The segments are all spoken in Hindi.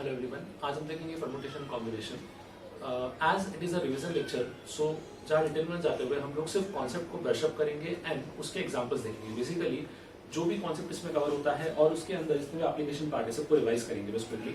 हेलो एवरीवन, आज हम देखेंगे permutation combination. As it is a revision lecture, so जहाँ डिटेल में जाते हुए हम लोग सिर्फ कॉन्सेप्ट को ब्रशअप करेंगे एंड उसके एग्जांपल्स देखेंगे। बेसिकली जो भी कॉन्सेप्ट इसमें कवर होता है और उसके अंदर जितने एप्लीकेशन पार्ट है सबको रिवाइज करेंगे बस quickly.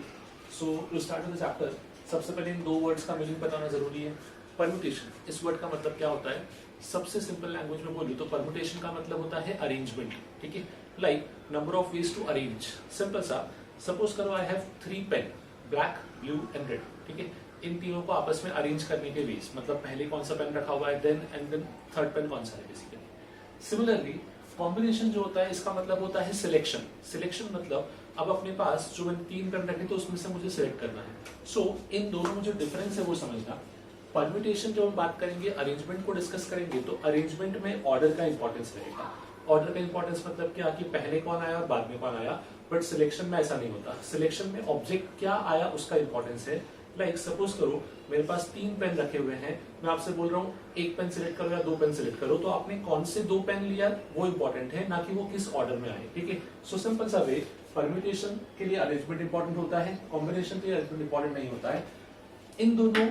So to start the chapter, सबसे पहले इन दो वर्ड्स का मीनिंग बताना जरूरी है। परमुटेशन, इस वर्ड का मतलब क्या होता है? सबसे सिंपल लैंग्वेज में बोलूं तो परमुटेशन का मतलब होता है अरेंजमेंट। ठीक है, like number of ways to arrange. Simple सा, सपोज करो I have 3 pen, black, blue and red. ठीक है, इन तीनों को आपस में अरेंज करने के वेज, मतलब पहले कौन सा पेन रखा हुआ है, देन थर्ड पेन कौन सा है बेसिकली। सिमिलरली कॉम्बिनेशन जो होता है इसका मतलब होता है सिलेक्शन। सिलेक्शन मतलब अब अपने पास जो मैंने 3 पेन रखे तो उसमें से मुझे सिलेक्ट करना है। सो इन दोनों में जो डिफरेंस है वो समझना। परम्यूटेशन जब हम बात करेंगे, अरेंजमेंट को डिस्कस करेंगे, तो अरेंजमेंट में ऑर्डर का इंपॉर्टेंस रहेगा। ऑर्डर का इंपॉर्टेंस मतलब क्या कि पहले कौन आया और बाद में कौन आया। बट सिलेक्शन में ऐसा नहीं होता। सिलेक्शन में ऑब्जेक्ट क्या आया उसका इंपॉर्टेंस है। लाइक सपोज करो मेरे पास 3 पेन रखे हुए हैं, मैं आपसे बोल रहा हूँ 1 पेन सिलेक्ट करो या 2 पेन सिलेक्ट करो, तो आपने कौन से 2 पेन लिया वो इंपॉर्टेंट है, ना कि वो किस ऑर्डर में आए। ठीक है, सो सिंपल सा वे, परम्यूटेशन के लिए अरेंजमेंट इंपॉर्टेंट होता है, कॉम्बिनेशन के लिए अरेंजमेंट इंपॉर्टेंट नहीं होता है। इन दोनों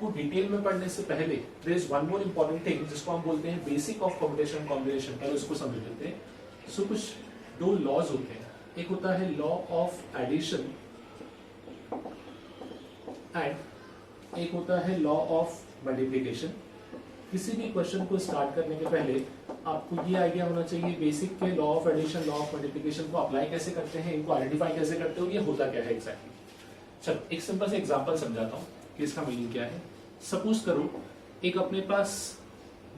को डिटेल में पढ़ने से पहले there is one more important thing जिसको हम बोलते हैं बेसिक ऑफ परम्यूटेशन कॉम्बिनेशन। पहले उसको समझ लेते हैं। सो कुछ 2 लॉज होते हैं। एक होता है लॉ ऑफ एडिशन एंड एक होता है लॉ ऑफ मल्टीप्लिकेशन। किसी भी क्वेश्चन को स्टार्ट करने के पहले आपको ये आइडिया होना चाहिए बेसिक के law of addition, law of multiplication को अप्लाई कैसे करते हैं, इनको आइडेंटिफाई कैसे करते हो, ये होता क्या है एग्जैक्टली। चलो एक सिंपल से एग्जांपल समझाता हूँ कि इसका मीनिंग क्या है। सपोज करो एक अपने पास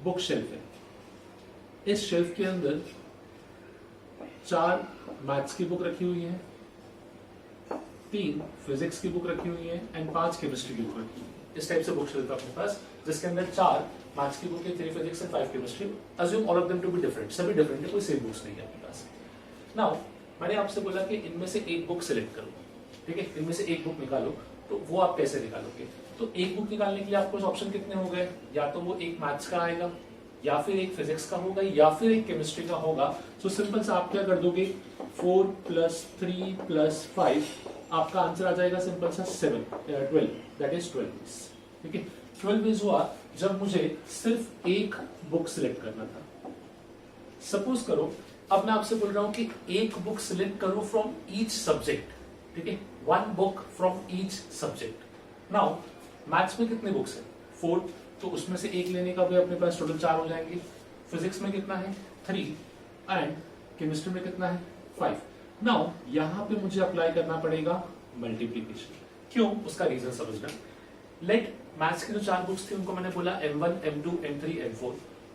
बुक शेल्फ है। इस शेल्फ के अंदर 4 मैथ्स की बुक रखी हुई है, 3 फिजिक्स की बुक रखी हुई है एंड 5 केमिस्ट्री की बुक रखी हुई है। इस टाइप से बुक शेल्फ है अपने पास, जिसके अंदर 4 मैथ्स की बुक है, 3 physics and 5 chemistry. Assume all of them to be different, सभी डिफरेंट है, कोई सेम बुक्स नहीं है अपने पास। नाउ मैंने आपसे बोला कि इनमें से एक बुक सिलेक्ट करो। ठीक है, इनमें से एक बुक निकालो, तो वो आप कैसे निकालोगे? तो एक बुक निकालने के लिए आपको ऑप्शन कितने हो गए? या तो वो एक मैथ्स का आएगा, या फिर एक फिजिक्स का होगा, या फिर एक केमिस्ट्री का होगा। सो सिंपल से आप क्या कर दोगे, 4 + 3 + 5, आपका आंसर आ जाएगा सिंपल सा 12, दैट इज 12। ठीक है, 12 हुआ जब मुझे सिर्फ एक बुक सिलेक्ट करना था। सपोज करो अब मैं आपसे बोल रहा हूं कि एक बुक सिलेक्ट करो फ्रॉम ईच सब्जेक्ट। ठीक है, 1 book from each subject. Now maths में कितने बुक्स है? 4, तो उसमें से एक लेने का भी अपने पास टोटल 4 हो जाएंगे। फिजिक्स में कितना है? 3 एंड केमिस्ट्री में कितना है? 5। नाउ यहां पे मुझे अप्लाई करना पड़ेगा मल्टीप्लीकेशन। क्यों? उसका रीजन समझना। लेट मैथ्स की जो 4 बुक्स थी उनको मैंने बोला M1, M2, M3, M4।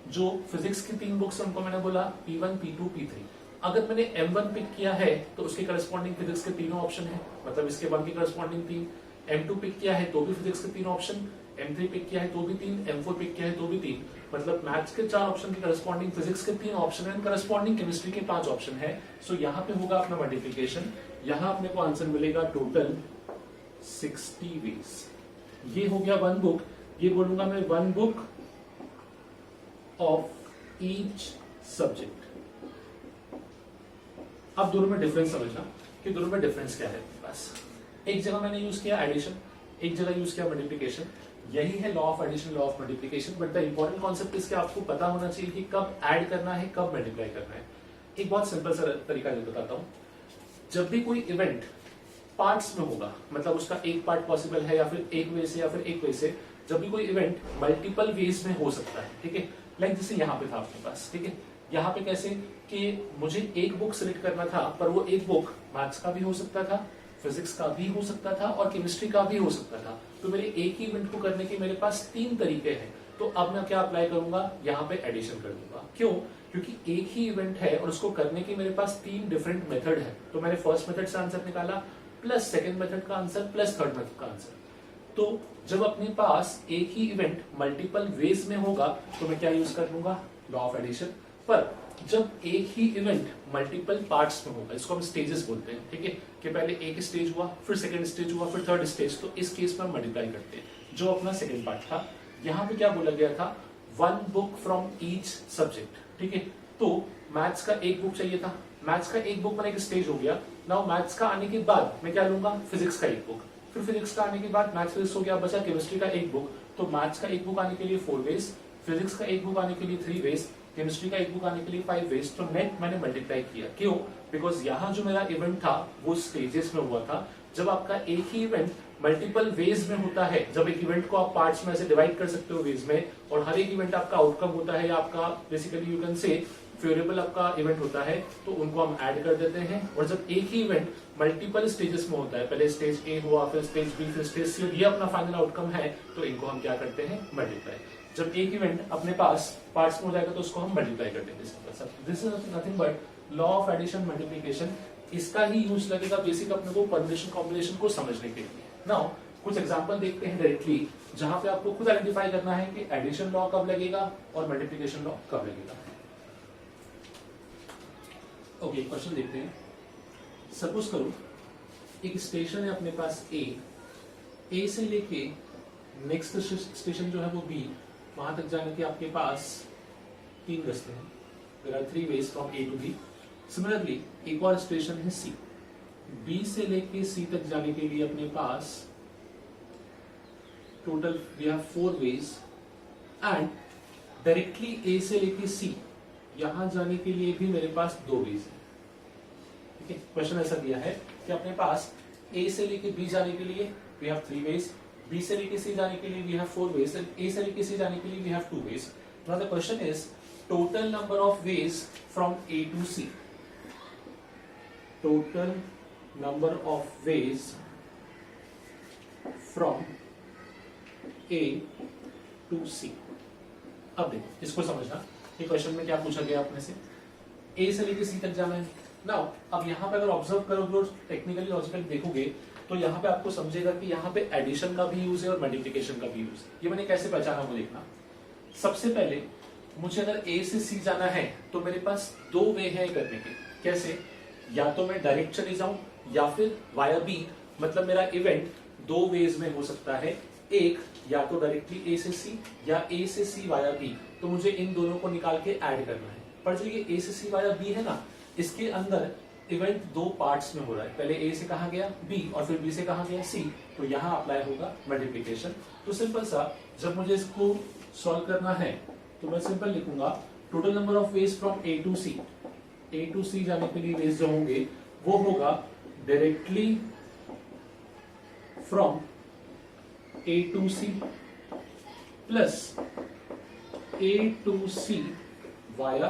जो फिजिक्स की 3 बुक्स है उनको मैंने बोला P1, P2, P3। अगर मैंने M1 पिक किया है तो उसके करस्पॉन्डिंग फिजिक्स के तीनों ऑप्शन है, मतलब इसके 1 की करस्पॉन्डिंग 3। M2 पिक किया है तो भी फिजिक्स के 3 ऑप्शन, M3 पिक किया है तो भी 3, M4 पिक किया है तो भी 3। मतलब मैथ्स के 4 ऑप्शन के करस्पॉन्डिंग फिजिक्स के 3 ऑप्शन है, करस्पॉन्डिंग केमिस्ट्री के 5 ऑप्शन है। सो यहाँ पे होगा अपना मल्टीप्लिकेशन। यहाँ अपने को आंसर मिलेगा टोटल 60 वेज। ये हो गया 1 बुक, ये बोलूंगा मैं 1 बुक ऑफ ईच सब्जेक्ट। अब दोनों में डिफरेंस समझना कि दोनों में डिफरेंस क्या है। बस एक जगह मैंने यूज किया एडिशन, एक जगह यूज किया मल्टीप्लिकेशन। यही है law of addition, law of multiplication. But the important concept इसके आपको पता होना चाहिए कि कब ऐड करना है, कब मल्टीप्लाई करना है। एक बहुत सिंपल सा तरीका जो बताता हूं। जब भी कोई इवेंट पार्ट्स में होगा, मतलब उसका एक पार्ट पॉसिबल है या फिर एक वे से या फिर एक वे से, जब भी कोई इवेंट मल्टीपल वेज में हो सकता है। ठीक है, लाइक जैसे यहाँ पे था आपके पास। ठीक है, यहाँ पे कैसे कि मुझे एक बुक सिलेक्ट करना था, पर वो एक बुक मैथ्स का भी हो सकता था, फिजिक्स का भी हो सकता था और केमिस्ट्री का भी हो सकता था। तो मेरे एक ही इवेंट को करने के मेरे पास 3 तरीके हैं। तो अब मैं क्या अप्लाई करूंगा, यहाँ पे एडिशन कर दूंगा। क्यों? क्योंकि एक ही इवेंट है और उसको करने के मेरे पास 3 डिफरेंट मेथड है। तो मैंने फर्स्ट मेथड से आंसर निकाला, प्लस सेकेंड मेथड का आंसर, प्लस थर्ड मेथड का आंसर। तो जब अपने पास एक ही इवेंट मल्टीपल वेज में होगा तो मैं क्या यूज कर लूंगा, लॉ ऑफ एडिशन। पर जब एक ही इवेंट मल्टीपल पार्ट्स में होगा, इसको हम स्टेजेस बोलते हैं। ठीक है, कि पहले एक स्टेज हुआ, फिर सेकंड स्टेज हुआ, फिर थर्ड स्टेज, तो इस केस में हम मल्टीप्लाई करते हैं। जो अपना सेकंड पार्ट था, यहाँ पे क्या बोला गया था, 1 बुक फ्रॉम ईच सब्जेक्ट। ठीक है, तो मैथ्स का एक बुक चाहिए था, मैथ्स का एक बुक में एक स्टेज हो गया, नाउ मैथ्स का आने के बाद मैं क्या लूंगा, फिजिक्स का एक बुक, फिर फिजिक्स का आने के बाद मैथ्स फिजिक्स हो गया, बचा केमिस्ट्री का एक बुक। तो मैथ्स का एक बुक आने के लिए 4 वेज, फिजिक्स का एक बुक आने के लिए 3 वेज, केमिस्ट्री का एक बुक आने के लिए 5 वेज। तो नेट मैंने मल्टीप्लाई किया, क्यों? बिकॉज यहाँ जो मेरा इवेंट था वो स्टेजेस में हुआ था। जब आपका एक ही इवेंट मल्टीपल वेज में होता है, जब एक इवेंट को आप पार्ट्स में ऐसे डिवाइड कर सकते हो वेज में, और हर एक इवेंट आपका आउटकम होता है या आपका बेसिकली यू कैन से फेवरेबल आपका इवेंट होता है, तो उनको हम ऐड कर देते हैं। और जब एक ही इवेंट मल्टीपल स्टेजेस में होता है, पहले स्टेज ए हुआ, फिर स्टेज बी, फिर स्टेज सी, ये अपना फाइनल आउटकम है, तो इनको हम क्या करते हैं, मल्टीप्लाई। जब एक इवेंट अपने पास पार्ट्स में हो जाएगा तो उसको हम मल्टीप्लाई कर देंगे। This is nothing but law of addition multiplication. इसका ही यूज लगेगा बेसिक अपने को परम्यूटेशन कॉम्बिनेशन को समझने के लिए। नाउ कुछ एग्जांपल देखते हैं डायरेक्टली, जहां पे आपको खुद आइडेंटिफाई करना है कि एडिशन लॉ कब लगेगा और मल्टीप्लिकेशन लॉ कब लगेगा। ओके, क्वेश्चन देखते हैं। सपोज करो एक स्टेशन है अपने पास ए से लेके नेक्स्ट स्टेशन जो है वो बी, वहां तक जाने के आपके पास 3 रास्ते हैं। There are 3 ways from A to B. Similarly एक और स्टेशन है सी, बी से लेके सी तक जाने के लिए अपने पास total we have 4 ways, and directly A से लेके सी यहां जाने के लिए भी मेरे पास 2 वेज है। ठीक है, क्वेश्चन ऐसा दिया है कि अपने पास ए से लेके बी जाने के लिए वी हैव 3 वेज, बी से लेके सी जाने के लिए we have 4 ways, and A से लेके सी जाने के लिए we have 2 ways. Now the question is total number of ways from A to C, total number of ways from A to C. अब देखो इसको समझना, ये क्वेश्चन में क्या पूछा गया अपने से, ए से लेके सी तक जाना है। नाउ अब यहाँ पे अगर ऑब्जर्व करोगे और टेक्निकली लॉजिकली देखोगे तो यहाँ पे आपको समझेगा कि यहाँ पे एडिशन का भी यूज है और मल्टीप्लिकेशन का भी यूज है। ये मैंने कैसे पहचाना वो देखना। सबसे पहले मुझे अगर ए से सी जाना है तो मेरे पास 2 वे है करने के। कैसे? या तो मैं डायरेक्ट चले जाऊं या फिर वाया बी, मतलब मेरा इवेंट 2 वेज में हो सकता है, एक या तो डायरेक्टली ए से सी या ए से सी वाया बी। तो मुझे इन दोनों को निकाल के ऐड करना है। पर जो ये ए से सी वाया बी है ना, इसके अंदर इवेंट 2 पार्ट्स में हो रहा है, पहले ए से कहा गया बी और फिर बी से कहा गया सी, तो यहाँ अप्लाई होगा मल्टीप्लिकेशन। तो सिंपल सा, जब मुझे इसको सॉल्व करना है तो मैं सिंपल लिखूंगा total number of ways from A to C जाने के लिए वेज जो होंगे वो होगा directly from A to C plus A to C via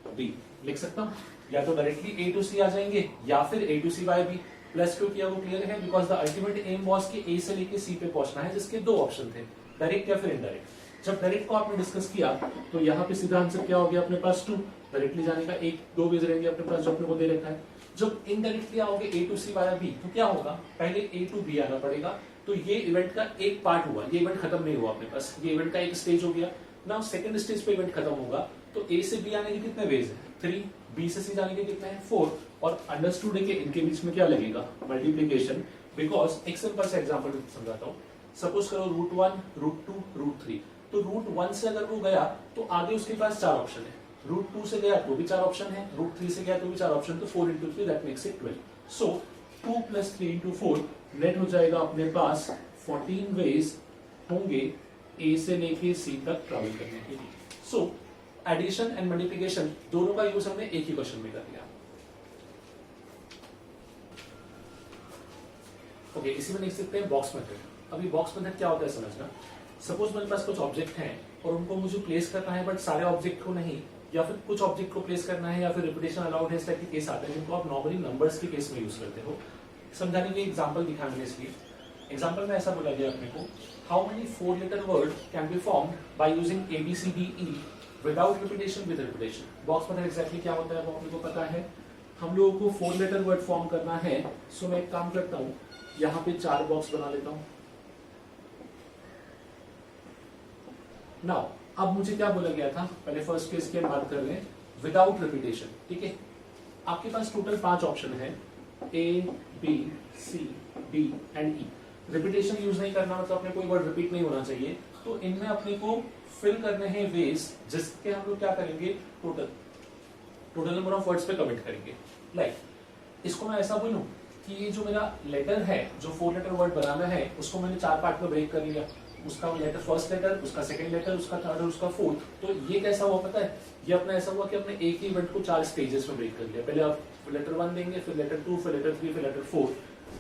B. लिख सकता हूं, या तो डायरेक्टली ए टू सी आ जाएंगे या फिर A to C via B. Plus क्यों किया वो क्लियर है, because the ultimate aim was कि ए से लेके सी पे पहुंचना है, जिसके 2 ऑप्शन थे, डायरेक्ट या फिर इनडायरेक्ट। जब डायरेक्ट को आपने डिस्कस किया तो यहाँ पे सीधा आंसर क्या हो गया अपने पास 2, डायरेक्टली जाने का 2 वेज रहेंगे अपने पास जो अपने को दे रखा है। जब इनडायरेक्टली आओगे ए टू सी वाया बी तो क्या होगा, पहले ए टू बी आना पड़ेगा। तो ये इवेंट का एक पार्ट हुआ, ये इवेंट खत्म नहीं हुआ अपने पास, ये इवेंट का एक स्टेज हो गया। नाउ सेकंड स्टेज पे इवेंट खत्म होगा तो ए से बी आने के कितने वेज है, 3, बी से सी जाने के कितने हैं, 4, और अंडरस्टूड है कि इनके बीच में क्या लगेगा, मल्टीप्लिकेशन। बिकॉज एक सिंपल सा एग्जांपल समझाता हूँ। सपोज करो √1, √2, √3, तो √1 से अगर वो गया तो आगे उसके पास 4 ऑप्शन है, √2 से गया तो भी 4 ऑप्शन है, √3 से गया तो भी 4 ऑप्शन, तो 4 into 3 that makes it 12। So 2 + 3 into 4 net हो जाएगा अपने पास 14 वेज होंगे ए से लेके सी तक ट्रैवल करने के लिए। सो एडिशन एंड मल्टीप्लिकेशन दोनों का यूज हमने एक ही क्वेश्चन में कर लिया। ओके, इसी में देख सकते हैं बॉक्स मेथड। अभी बॉक्स मेथड क्या होता है समझना। सपोज मेरे पास कुछ ऑब्जेक्ट हैं और उनको मुझे प्लेस करना है, बट सारे ऑब्जेक्ट को नहीं, या फिर कुछ ऑब्जेक्ट को प्लेस करना है, या फिर रिपीटेशन अलाउड है, इस टाइप के केस आते हैं जिनको आप नॉर्मली नंबर्स के केस में यूज करते हो। समझाने के लिए एग्जाम्पल दिखा मैंने इसलिए। एग्जाम्पल में ऐसा बोला गया अपने को, how many 4-letter word can be formed by using ABCDE without repetition with repetition. Box method exactly क्या होता है वो अपने को पता है। हम लोगों को 4-letter वर्ड फॉर्म करना है, सो मैं एक काम करता हूँ, यहाँ पे 4 बॉक्स बना लेता हूँ। नाउ अब मुझे क्या बोला गया था, पहले फर्स्ट केस की बात कर रहे हैं, विदाउट रिपीटेशन। ठीक है, आपके पास टोटल 5 ऑप्शन है, A, B, C, D and E। Repetition use नहीं करना, मतलब अपने कोई वर्ड रिपीट नहीं होना चाहिए। तो इनमें अपने को फिल करने हैं वेज, जिसके हम लोग क्या करेंगे, टोटल नंबर ऑफ वर्ड्स पे कमेंट करेंगे। लाइक इसको मैं ऐसा बोलूं कि ये जो मेरा लेटर है, जो 4 लेटर वर्ड बनाना है, उसको मैंने 4 पार्ट में ब्रेक कर लिया। उसका लेटर, फर्स्ट लेटर, उसका सेकंड लेटर, उसका थर्ड और उसका फोर्थ। तो ये कैसा हुआ पता है, ये अपना ऐसा हुआ कि अपने एक ही इवेंट को 4 स्टेजेस में ब्रेक कर लिया। पहले आप लेटर 1 देंगे, फिर लेटर 2, फिर लेटर 3, फिर लेटर 4।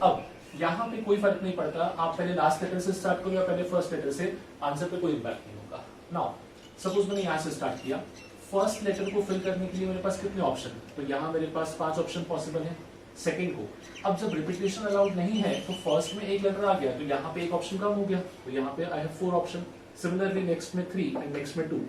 अब यहाँ पे कोई फर्क नहीं पड़ता, आप पहले लास्ट लेटर से स्टार्ट करो या पहले फर्स्ट लेटर से, आंसर पे कोई इम्पैक्ट नहीं होगा। नाउ सपोज मैंने यहाँ से स्टार्ट किया, फर्स्ट लेटर को फिल करने के लिए मेरे पास कितने ऑप्शन, तो यहाँ मेरे पास 5 ऑप्शन पॉसिबल है। सेकंड को, अब जब रिपीटेशन अलाउड नहीं है तो फर्स्ट में एक लेटर आ गया, तो यहाँ पे एक ऑप्शन कम हो गया, तो यहाँ पे I have 4 option. Similarly next में 3 एंड नेक्स्ट में 2।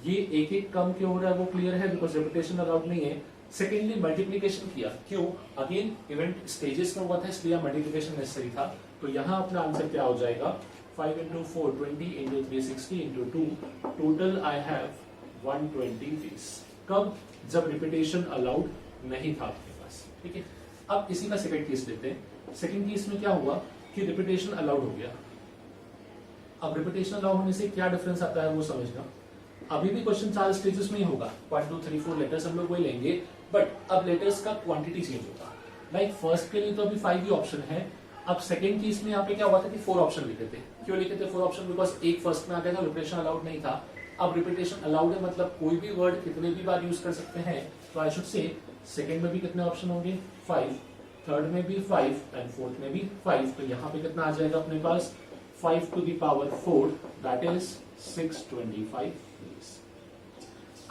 ये एक एक कम क्यों हो रहा है वो क्लियर है, बिकॉज रिपीटेशन अलाउड नहीं है। सेकेंडली मल्टीप्लीकेशन किया, क्यों, अगेन इवेंट स्टेजेस में हुआ था इसलिए मल्टीप्लीकेशन नेसेसरी था। तो यहाँ अपना आंसर क्या हो जाएगा, 5 into 4 20 into 3 60 into 2, total I have 120 days। कब, जब रिपीटेशन अलाउड नहीं था आपके पास। ठीक है, अब इसी का सेकंड केस लेते हैं। सेकंड केस में क्या हुआ कि रिपीटेशन अलाउड हो गया। अब रिपीटेशन अलाउड होने से क्या डिफरेंस आता है वो समझना। अभी भी क्वेश्चन 4 स्टेजेस में ही होगा, 1 2 3 4 लेटर्स हम लोग वही लेंगे, बट अब लेटर्स का क्वांटिटी चेंज होगा। लाइक फर्स्ट के लिए तो अभी 5 ही ऑप्शन है। अब सेकंड केस में यहाँ पे क्या हुआ था कि 4 ऑप्शन लिखे थे। क्यों लिखे थे 4 ऑप्शन, बिकॉज एक फर्स्ट में आ गया था, रिपीटेशन अलाउड नहीं था। अब रिपीटेशन अलाउड है, मतलब कोई भी वर्ड कितने भी बार यूज कर सकते हैं। तो आई शुड से सेकंड में भी कितने ऑप्शन होंगे, 5, थर्ड में भी 5 एंड फोर्थ में भी 5। तो यहाँ पे कितना आ जाएगा अपने पास, 5 to the power 4, that is 625 days।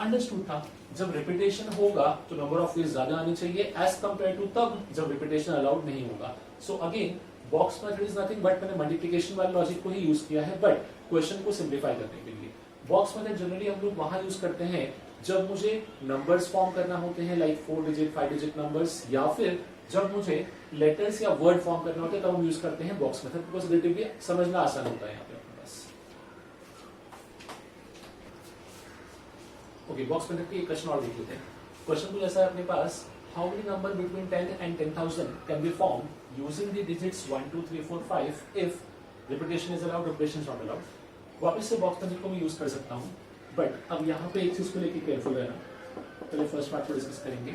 Understood था, जब रिपीटेशन होगा तो नंबर ऑफ डेज ज्यादा आनी चाहिए एज कंपेयर टू तब जब रिपीटेशन अलाउड नहीं होगा। So again box method is nothing but मैंने मल्टीप्लिकेशन वाले लॉजिक को ही यूज किया है, बट क्वेश्चन को सिंप्लीफाई करने के लिए। बॉक्स मेथड जनरली हम लोग वहां यूज करते हैं जब मुझे नंबर्स फॉर्म करना होते हैं, लाइक 4 डिजिट 5 डिजिट नंबर्स, या फिर जब मुझे लेटर्स या वर्ड फॉर्म करना होता है तब हम यूज करते हैं बॉक्स मेथड, बिकॉज रिलेटिवली समझना आसान होता है यहाँ पे अपने पास। ओके, बॉक्स मेथड के एक क्वेश्चन और देख लेते हैं। क्वेश्चन कुछ ऐसा है अपने पास, how many number between 10 and 10,000 can be form using the digits 1 2 3 4 5 if repetition is allowed, repetition is not allowed. वापस से बॉक्स मेथड को मैं यूज कर सकता हूँ, बट अब यहाँ पे एक चीज को लेकर केयरफुल रहना। पहले फर्स्ट पार्ट को डिस्कस करेंगे।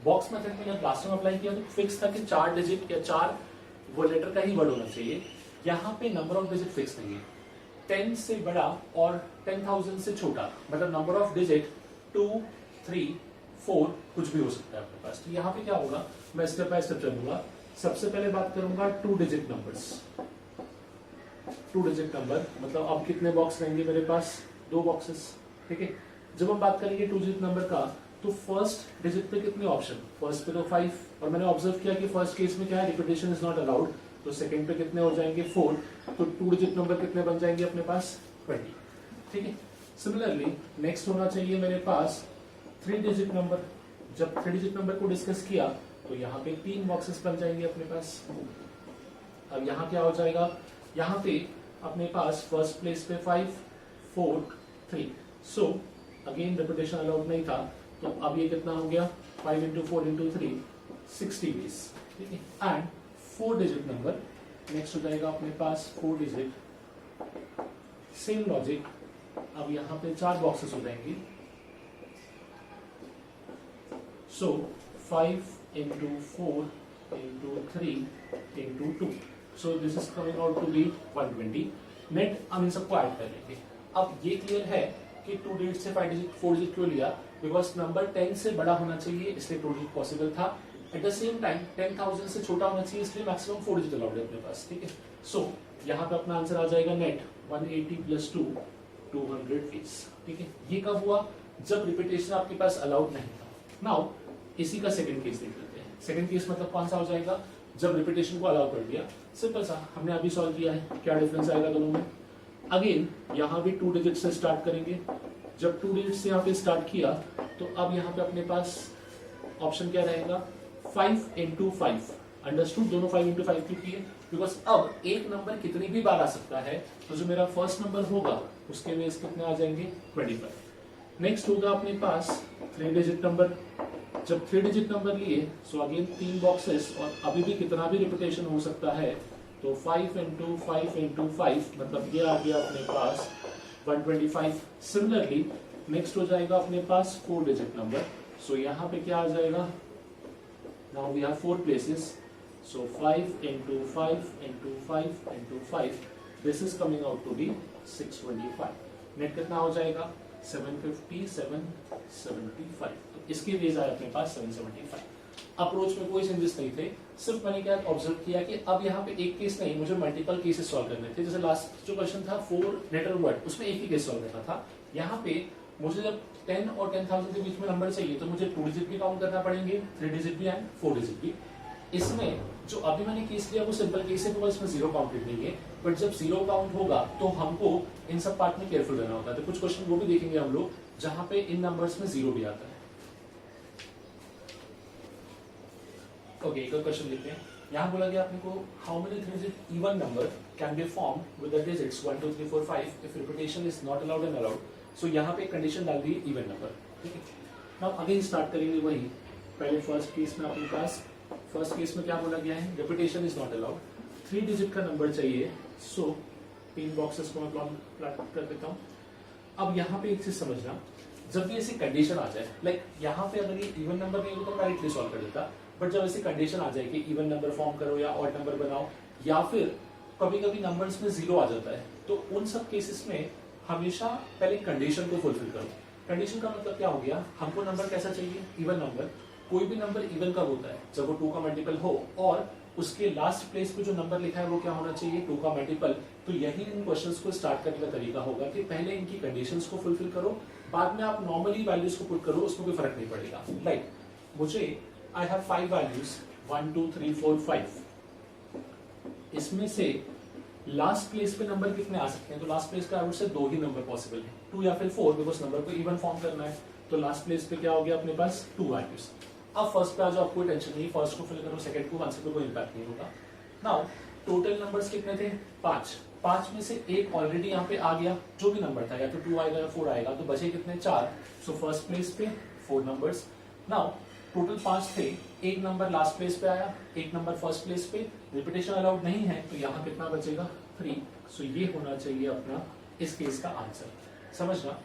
बॉक्स मेथड में जब लास्ट टाइम अप्लाई किया तो फिक्स था कि 4 डिजिट या 4 वो लेटर का ही वर्ड होना चाहिए। यहाँ पे नंबर ऑफ डिजिट फिक्स नहीं है, 10 से बड़ा और 10,000 से छोटा, मतलब नंबर ऑफ डिजिट 2 3 4 कुछ भी हो सकता है आपके पास। तो यहाँ पे क्या होगा, मैं स्टेप बाय स्टेप चलूंगा। सबसे पहले बात करूंगा 2 डिजिट नंबर्स। 2 डिजिट नंबर मतलब अब कितने बॉक्स रहेंगे मेरे पास, 2 बॉक्सेस। ठीक है, जब हम बात करेंगे 2 डिजिट नंबर का तो फर्स्ट डिजिट पे कितने ऑप्शन, फर्स्ट पे तो 5, और मैंने ऑब्जर्व किया कि फर्स्ट केस में क्या है, रिपीटेशन इज नॉट अलाउड, तो सेकंड पे कितने हो जाएंगे 4, तो 2 डिजिट नंबर कितने बन जाएंगे अपने पास 20। ठीक है, सिमिलरली नेक्स्ट होना चाहिए मेरे पास 3 डिजिट नंबर। जब 3 डिजिट नंबर को डिस्कस किया तो यहाँ पे 3 बॉक्सेस बन जाएंगे अपने पास। अब यहाँ क्या हो जाएगा, यहाँ पे अपने पास फर्स्ट प्लेस पे 5 4 3, सो अगेन रिपीटेशन अलाउड नहीं था, तो अब ये कितना हो गया, 5 into 4 into 3 60 days। ठीक है, एंड 4 डिजिट नंबर नेक्स्ट हो जाएगा अपने पास 4 डिजिट, सेम लॉजिक। अब यहाँ पे 4 बॉक्सेस हो जाएंगे, सो 5 into 4 into 3 into 2, so this is coming out to be 120। Net हम इन सबको ऐड कर लेंगे। अब ये क्लियर है कि 2 डिजिट से 5 डिजिट 4 डिजिट क्यों लिया, बिकॉज नंबर 10 से बड़ा होना चाहिए इसलिए 2 डिजिट पॉसिबल था। एट द सेम टाइम 10,000 से छोटा होना चाहिए इसलिए मैक्सिमम 4 डिजिट अलाउड है अपने पास। ठीक है, सो यहाँ पे अपना आंसर आ जाएगा नेट 180 + 2 220। ठीक है, ये कब हुआ, जब रिपीटेशन आपके पास अलाउड नहीं था। नाउ इसी का सेकंड केस देख लेते हैं। सेकंड केस मतलब कौन सा हो जाएगा, जब रिपीटेशन को अलाउ कर दिया। सिंपल सा, हमने अभी सॉल्व किया है, क्या डिफरेंस आएगा दोनों में। अगेन यहाँ भी 2 डिजिट से स्टार्ट करेंगे। जब 2 डिजिट से यहाँ पे स्टार्ट किया तो अब यहाँ पे अपने पास ऑप्शन क्या रहेगा, 5 into 5। अंडरस्टूड, दोनों 5 into 5 क्यों किए, बिकॉज अब एक नंबर कितनी भी बार आ सकता है, तो जो मेरा फर्स्ट नंबर होगा उसके बेस कितने आ जाएंगे 25। नेक्स्ट होगा अपने पास 3 डिजिट नंबर। जब 3 डिजिट नंबर लिए सो अगेन 3 बॉक्सेस, और अभी भी कितना भी रिपीटेशन हो सकता है, तो 5 into 5 into 5 मतलब ये आ गया अपने पास 125। सिमिलरली नेक्स्ट हो जाएगा अपने पास 4 डिजिट नंबर, सो यहाँ पे क्या आ जाएगा Now we have 4 places. So 5 into 5 into 5 into 5. This is coming out to be 625. Net कितना हो जाएगा 750, 775. तो इसके वेज आए अपने पास 775. अप्रोच में कोई चेंजेस नहीं थे, सिर्फ मैंने क्या ऑब्जर्व किया कि अब यहाँ पे एक केस नहीं, मुझे मल्टीपल केसेस सॉल्व करने थे. जैसे लास्ट जो क्वेश्चन था 4 लेटर वर्ड, उसमें एक ही केस सॉल्व करना था. यहाँ पे मुझे जब 10 और 10,000 के बीच में नंबर चाहिए तो मुझे 2 डिजिट भी काउंट करना पड़ेंगे, 3 डिजिट भी एंड 4 डिजिट भी. इसमें जो अभी मैंने केस लिया वो सिंपल केस है, बिकॉज इसमें 0 काउंटेड नहीं है. बट जब 0 काउंट होगा तो हमको इन सब पार्ट में केयरफुल रहना होता है. तो कुछ क्वेश्चन वो भी देखेंगे हम लोग जहां पे इन नंबर्स में 0 भी आता है. ओके, एक और क्वेश्चन देखते हैं. यहाँ बोला गया अपने को how many 3 digit even number can be formed with the digits 1 2 3 4 5 if repetition is not allowed and allowed. So यहाँ पे कंडीशन डाल दी इवन नंबर. ठीक है, नाउ अगेन स्टार्ट करेंगे वही. पहले फर्स्ट केस में अपने पास फर्स्ट केस में क्या बोला गया है, repetition is not allowed. 3 digit का नंबर चाहिए. सो 3 बॉक्सेस को मैं प्लॉट कर देता हूँ. अब यहाँ पे एक चीज समझना, जब भी ऐसी कंडीशन आ जाए, लाइक यहाँ पे अगर ये इवन नंबर नहीं होता तो डायरेक्टली सॉल्व कर देता. बट जब ऐसी कंडीशन आ जाए कि इवन नंबर फॉर्म करो या ऑड नंबर बनाओ, या फिर कभी कभी नंबर्स में 0 आ जाता है, तो उन सब केसेस में हमेशा पहले कंडीशन को फुलफिल करो. कंडीशन का मतलब क्या हो गया, हमको नंबर कैसा चाहिए, इवन नंबर. कोई भी नंबर इवन कब होता है, जब वो 2 का मल्टीपल हो और उसके लास्ट प्लेस पे जो नंबर लिखा है वो क्या होना चाहिए, 2 का मल्टीपल. तो यही इन क्वेश्चंस को स्टार्ट करने का तरीका होगा कि पहले इनकी कंडीशंस को फुलफिल करो, बाद में आप नॉर्मली वैल्यूज को पुट करो, उसमें कोई फर्क नहीं पड़ेगा. लाइक मुझे आई हैव 5 वैल्यूज 1 2 3 4 5. इसमें से लास्ट प्लेस पे नंबर कितने आ सकते हैं, तो लास्ट प्लेस पे I would say 2 he number possible है, 2 या फिर 4, बिकॉज नंबर को इवन फॉर्म करना है. तो लास्ट प्लेस पे क्या हो गया अपने पास 2 वैल्यूज. अब फर्स्ट पे आ जाओ, आपको कोई टेंशन नहीं, फर्स्ट को फिल करो, सेकंड को, आंसर पे कोई इंपैक्ट नहीं होगा. नाउ टोटल नंबर्स कितने थे 5 में से एक ऑलरेडी यहाँ पे आ गया, जो भी नंबर था, या तो 2 आएगा या 4 आएगा, तो बचे कितने 4. सो फर्स्ट प्लेस पे 4 नंबर्स. नाउ टोटल 5 थे, एक नंबर लास्ट प्लेस पे आया, एक नंबर फर्स्ट प्लेस पे. रिपीटेशन अलाउड नहीं है तो यहाँ कितना बचेगा 3. सो ये होना चाहिए अपना इस केस का आंसर. समझना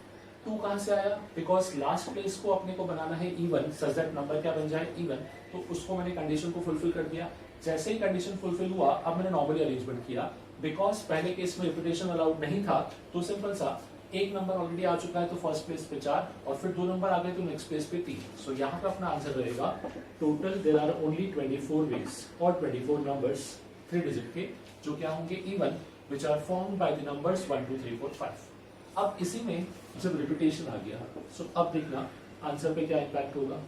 2 कहां से आया, बिकॉज लास्ट प्लेस को अपने को बनाना है इवन, सच दैट नंबर क्या बन जाए इवन. तो उसको मैंने कंडीशन को फुलफिल कर दिया. जैसे ही कंडीशन फुलफिल हुआ, अब मैंने नॉर्मली अरेंजमेंट किया, बिकॉज पहले केस में रिपीटेशन अलाउड नहीं था. तो सिंपल सा, एक नंबर ऑलरेडी आ चुका है तो फर्स्ट प्लेस पे 4, और फिर 2 नंबर आ गए तो नेक्स्ट प्लेस पे 3. सो यहाँ पे अपना आंसर रहेगा total there are only 24 ways और 24 नंबर्स 3 डिजिट के, जो क्या होंगे even, which are formed by the numbers 1 2 3 4 5. अब इसी में जब रिपीटेशन आ गया, सो अब देखना आंसर पे क्या इम्पैक्ट होगा.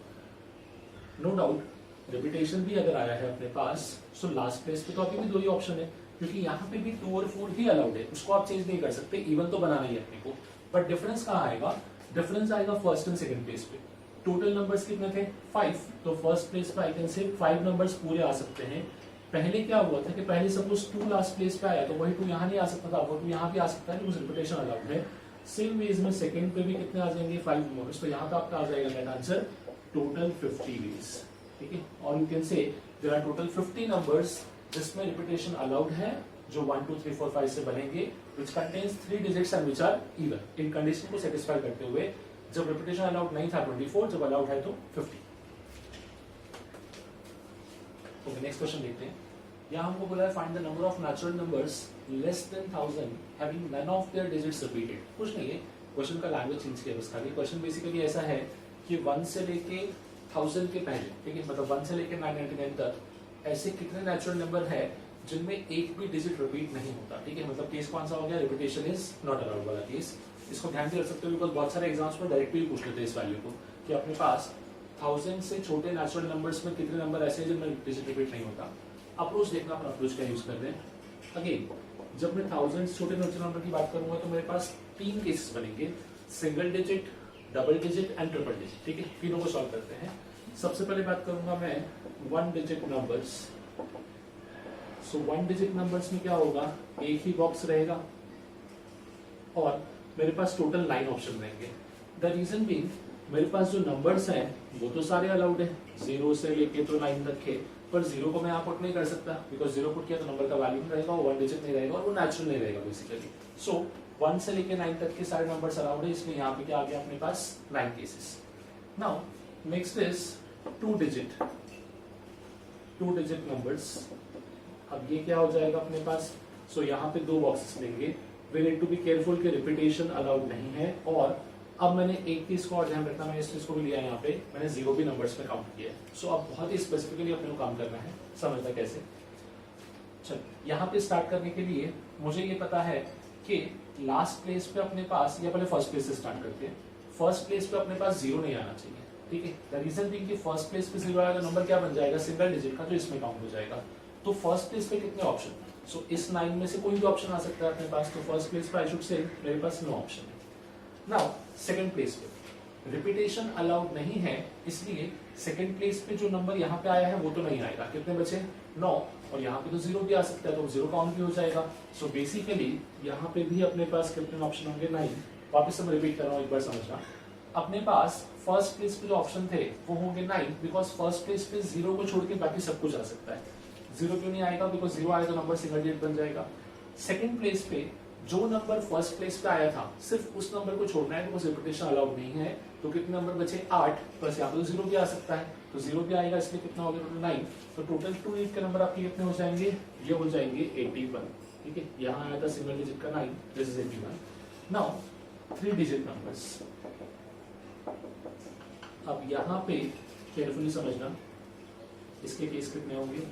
नो डाउट रिपीटेशन भी अगर आया है अपने पास, सो लास्ट प्लेस पे तो अभी भी 2 ही ऑप्शन है, क्योंकि यहाँ पे भी 2 और 4 ही अलाउड है, उसको आप चेंज नहीं कर सकते, इवन तो बनाना ही है अपने को. बट डिफरेंस कहाँ आएगा, डिफरेंस आएगा फर्स्ट एंड सेकंड प्लेस पे. टोटल नंबर्स कितने थे 5, तो फर्स्ट प्लेस पे आई कैन से 5 नंबर्स पूरे आ सकते हैं. पहले क्या हुआ था कि पहले सपोज 2 लास्ट प्लेस पे आया तो वही 2 यहाँ नहीं आ सकता था, वो 2 यहाँ भी आ सकता है, बिकॉज रिपीटेशन अलाउड है. सेम वेज में सेकंड पे भी कितने आ जाएंगे 5 नंबर्स. तो यहाँ पे आपका आ जाएगा नेट आंसर टोटल 50 वेज. ठीक है, और you can say there are total 50 numbers जिसमें रिपीटेशन अलाउड है, जो 1 2 3 4 5 से बनेंगे, which contains 3 digits and which are even. इन कंडीशन को सेटिस्फाई करते हुए, जब रिपीटेशन अलाउड नहीं था 24, जब अलाउड है तो 50. ओके, नेक्स्ट क्वेश्चन देखते हैं. यहाँ हमको बोला है find the number of natural numbers less than 1000 having none of their digits repeated. कुछ नहीं है, क्वेश्चन का लैंग्वेज चेंज किया बस खाली. क्वेश्चन बेसिकली ऐसा है कि 1 से लेके 1000 के पहले, ठीक है, मतलब 1 से लेके 999 तक ऐसे कितने नेचुरल नंबर है जिनमें एक भी डिजिट रिपीट नहीं होता. ठीक है, मतलब केस कौन सा हो गया, रिपीटेशन इज नॉट अलाउड वाला केस. इसको ध्यान से रख सकते हो, बिकॉज बहुत सारे एग्जाम्स में डायरेक्टली पूछ लेते हैं इस वैल्यू को कि अपने पास 1000 से छोटे नेचुरल नंबर्स में कितने नंबर ऐसे हैं जिनमें डिजिट रिपीट नहीं होता. अप्रोच देखना, अपन अप्रोच का यूज कर रहे हैं. अगेन जब मैं 1000 से छोटे नेचुरल नंबर की बात करूंगा तो मेरे पास 3 केसेस बनेंगे, single digit, double digit and triple digit. ठीक है, तीनों को सॉल्व करते हैं. सबसे पहले बात करूंगा मैं 1 डिजिट नंबर्स. सो 1 डिजिट नंबर्स में क्या होगा, एक ही बॉक्स रहेगा और मेरे पास टोटल 9 ऑप्शन रहेंगे. द रीजन बीइंग, मेरे पास जो नंबर्स हैं वो तो सारे अलाउड है, 0 से लेके तो 9 तक के, पर 0 को मैं यहाँ पुट नहीं कर सकता, बिकॉज 0 पुट किया तो नंबर का वैल्यू नहीं रहेगा, 1 डिजिट नहीं रहेगा और वो नेचुरल नहीं रहेगा बेसिकली. सो 1 से लेके 9 तक के सारे नंबर्स अलाउड है, इसलिए यहाँ पे क्या आ गया अपने पास 9 cases. Now next is 2 digit. 2 digit numbers. अब ये क्या हो जाएगा अपने पास, सो यहाँ पे 2 बॉक्सेस लेंगे। We need to be careful कि रिपीटेशन अलाउड नहीं है। और अब मैंने एक चीज को और ध्यान रखना, मैंने इस चीज को भी लिया यहाँ पे, मैंने 0 भी नंबर्स में काउंट किया है। सो अब बहुत ही स्पेसिफिकली अपने को काम करना है, समझना कैसे। चल यहाँ पे स्टार्ट करने के लिए मुझे ये पता है कि लास्ट प्लेस पे अपने पास, या पहले फर्स्ट प्लेस से स्टार्ट करते हैं, फर्स्ट प्लेस पे अपने पास 0 नहीं आना चाहिए, ठीक है। द रीजन बीइंग कि फर्स्ट प्लेस पे 0 आएगा, नंबर क्या बन जाएगा, सिंगल डिजिट का, जो इसमें काउंट हो जाएगा। तो फर्स्ट प्लेस पे कितने ऑप्शन, सो इस 9 में से कोई भी ऑप्शन आ सकता है अपने पास। तो फर्स्ट प्लेस पे आई शुड से मेरे पास नो ऑप्शन है। नाउ सेकंड प्लेस पे रिपीटेशन अलाउड नहीं है, इसलिए सेकंड प्लेस पे जो नंबर यहाँ पे आया है वो तो नहीं आएगा। कितने बचे, 9, और यहाँ पे तो 0 भी आ सकता है, तो 0 काउंट भी हो जाएगा। सो बेसिकली यहाँ पे भी अपने पास कितने ऑप्शन होंगे, 9। वापस से मैं रिपीट कर रहा हूँ, एक बार समझना। अपने पास फर्स्ट प्लेस पे जो ऑप्शन थे वो होंगे 9, बिकॉज फर्स्ट प्लेस पे 0 को छोड़ के बाकी सब कुछ आ सकता है। 0 क्यों नहीं आएगा, बिकॉज 0 आएगा तो नंबर सिंगल डिजिट बन जाएगा। सेकंड प्लेस पे जो नंबर फर्स्ट प्लेस पे आया था सिर्फ उस नंबर को छोड़ना है, बिकॉज रिपीटेशन अलाउड नहीं है। तो कितने नंबर बचे, 8, प्लस यहाँ पे तो 0 भी आ सकता है, तो 0 भी आएगा, इसलिए कितना हो गया टोटल 9। तो टोटल 28 के नंबर आपके कितने हो जाएंगे, ये हो जाएंगे 81, ठीक है। यहाँ आया था सिंगल डिजिट का 9, this is 81। Now 3 digit numbers. अब यहाँ पे केयरफुली समझना, इसके केस कितने होंगे।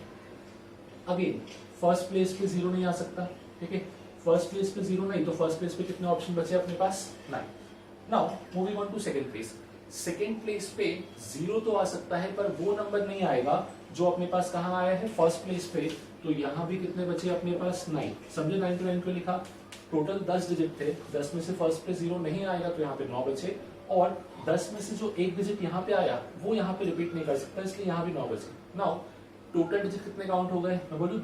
अगेन फर्स्ट प्लेस पे 0 नहीं आ सकता, ठीक है। फर्स्ट प्लेस पे 0 नहीं, तो फर्स्ट प्लेस पे कितने ऑप्शन बचे अपने पास, 9। Now moving on to second place. Second place पे 0 तो आ सकता है, पर वो नंबर नहीं आएगा जो अपने पास कहाँ आया है, फर्स्ट प्लेस पे। तो यहाँ भी कितने बचे अपने पास, 9। समझे, 9 to 9 को लिखा। टोटल 10 डिजिट थे, 10 में से फर्स्ट पे 0 नहीं आएगा, तो यहाँ पे 9 बचे। और 10 में से जो एक डिजिट यहाँ पे आया वो यहाँ पे रिपीट नहीं कर सकता, इसलिए यहाँ भी 9 बचे। नाउ टोटल डिजिट कितने काउंट हो गए, मैं बोलूँ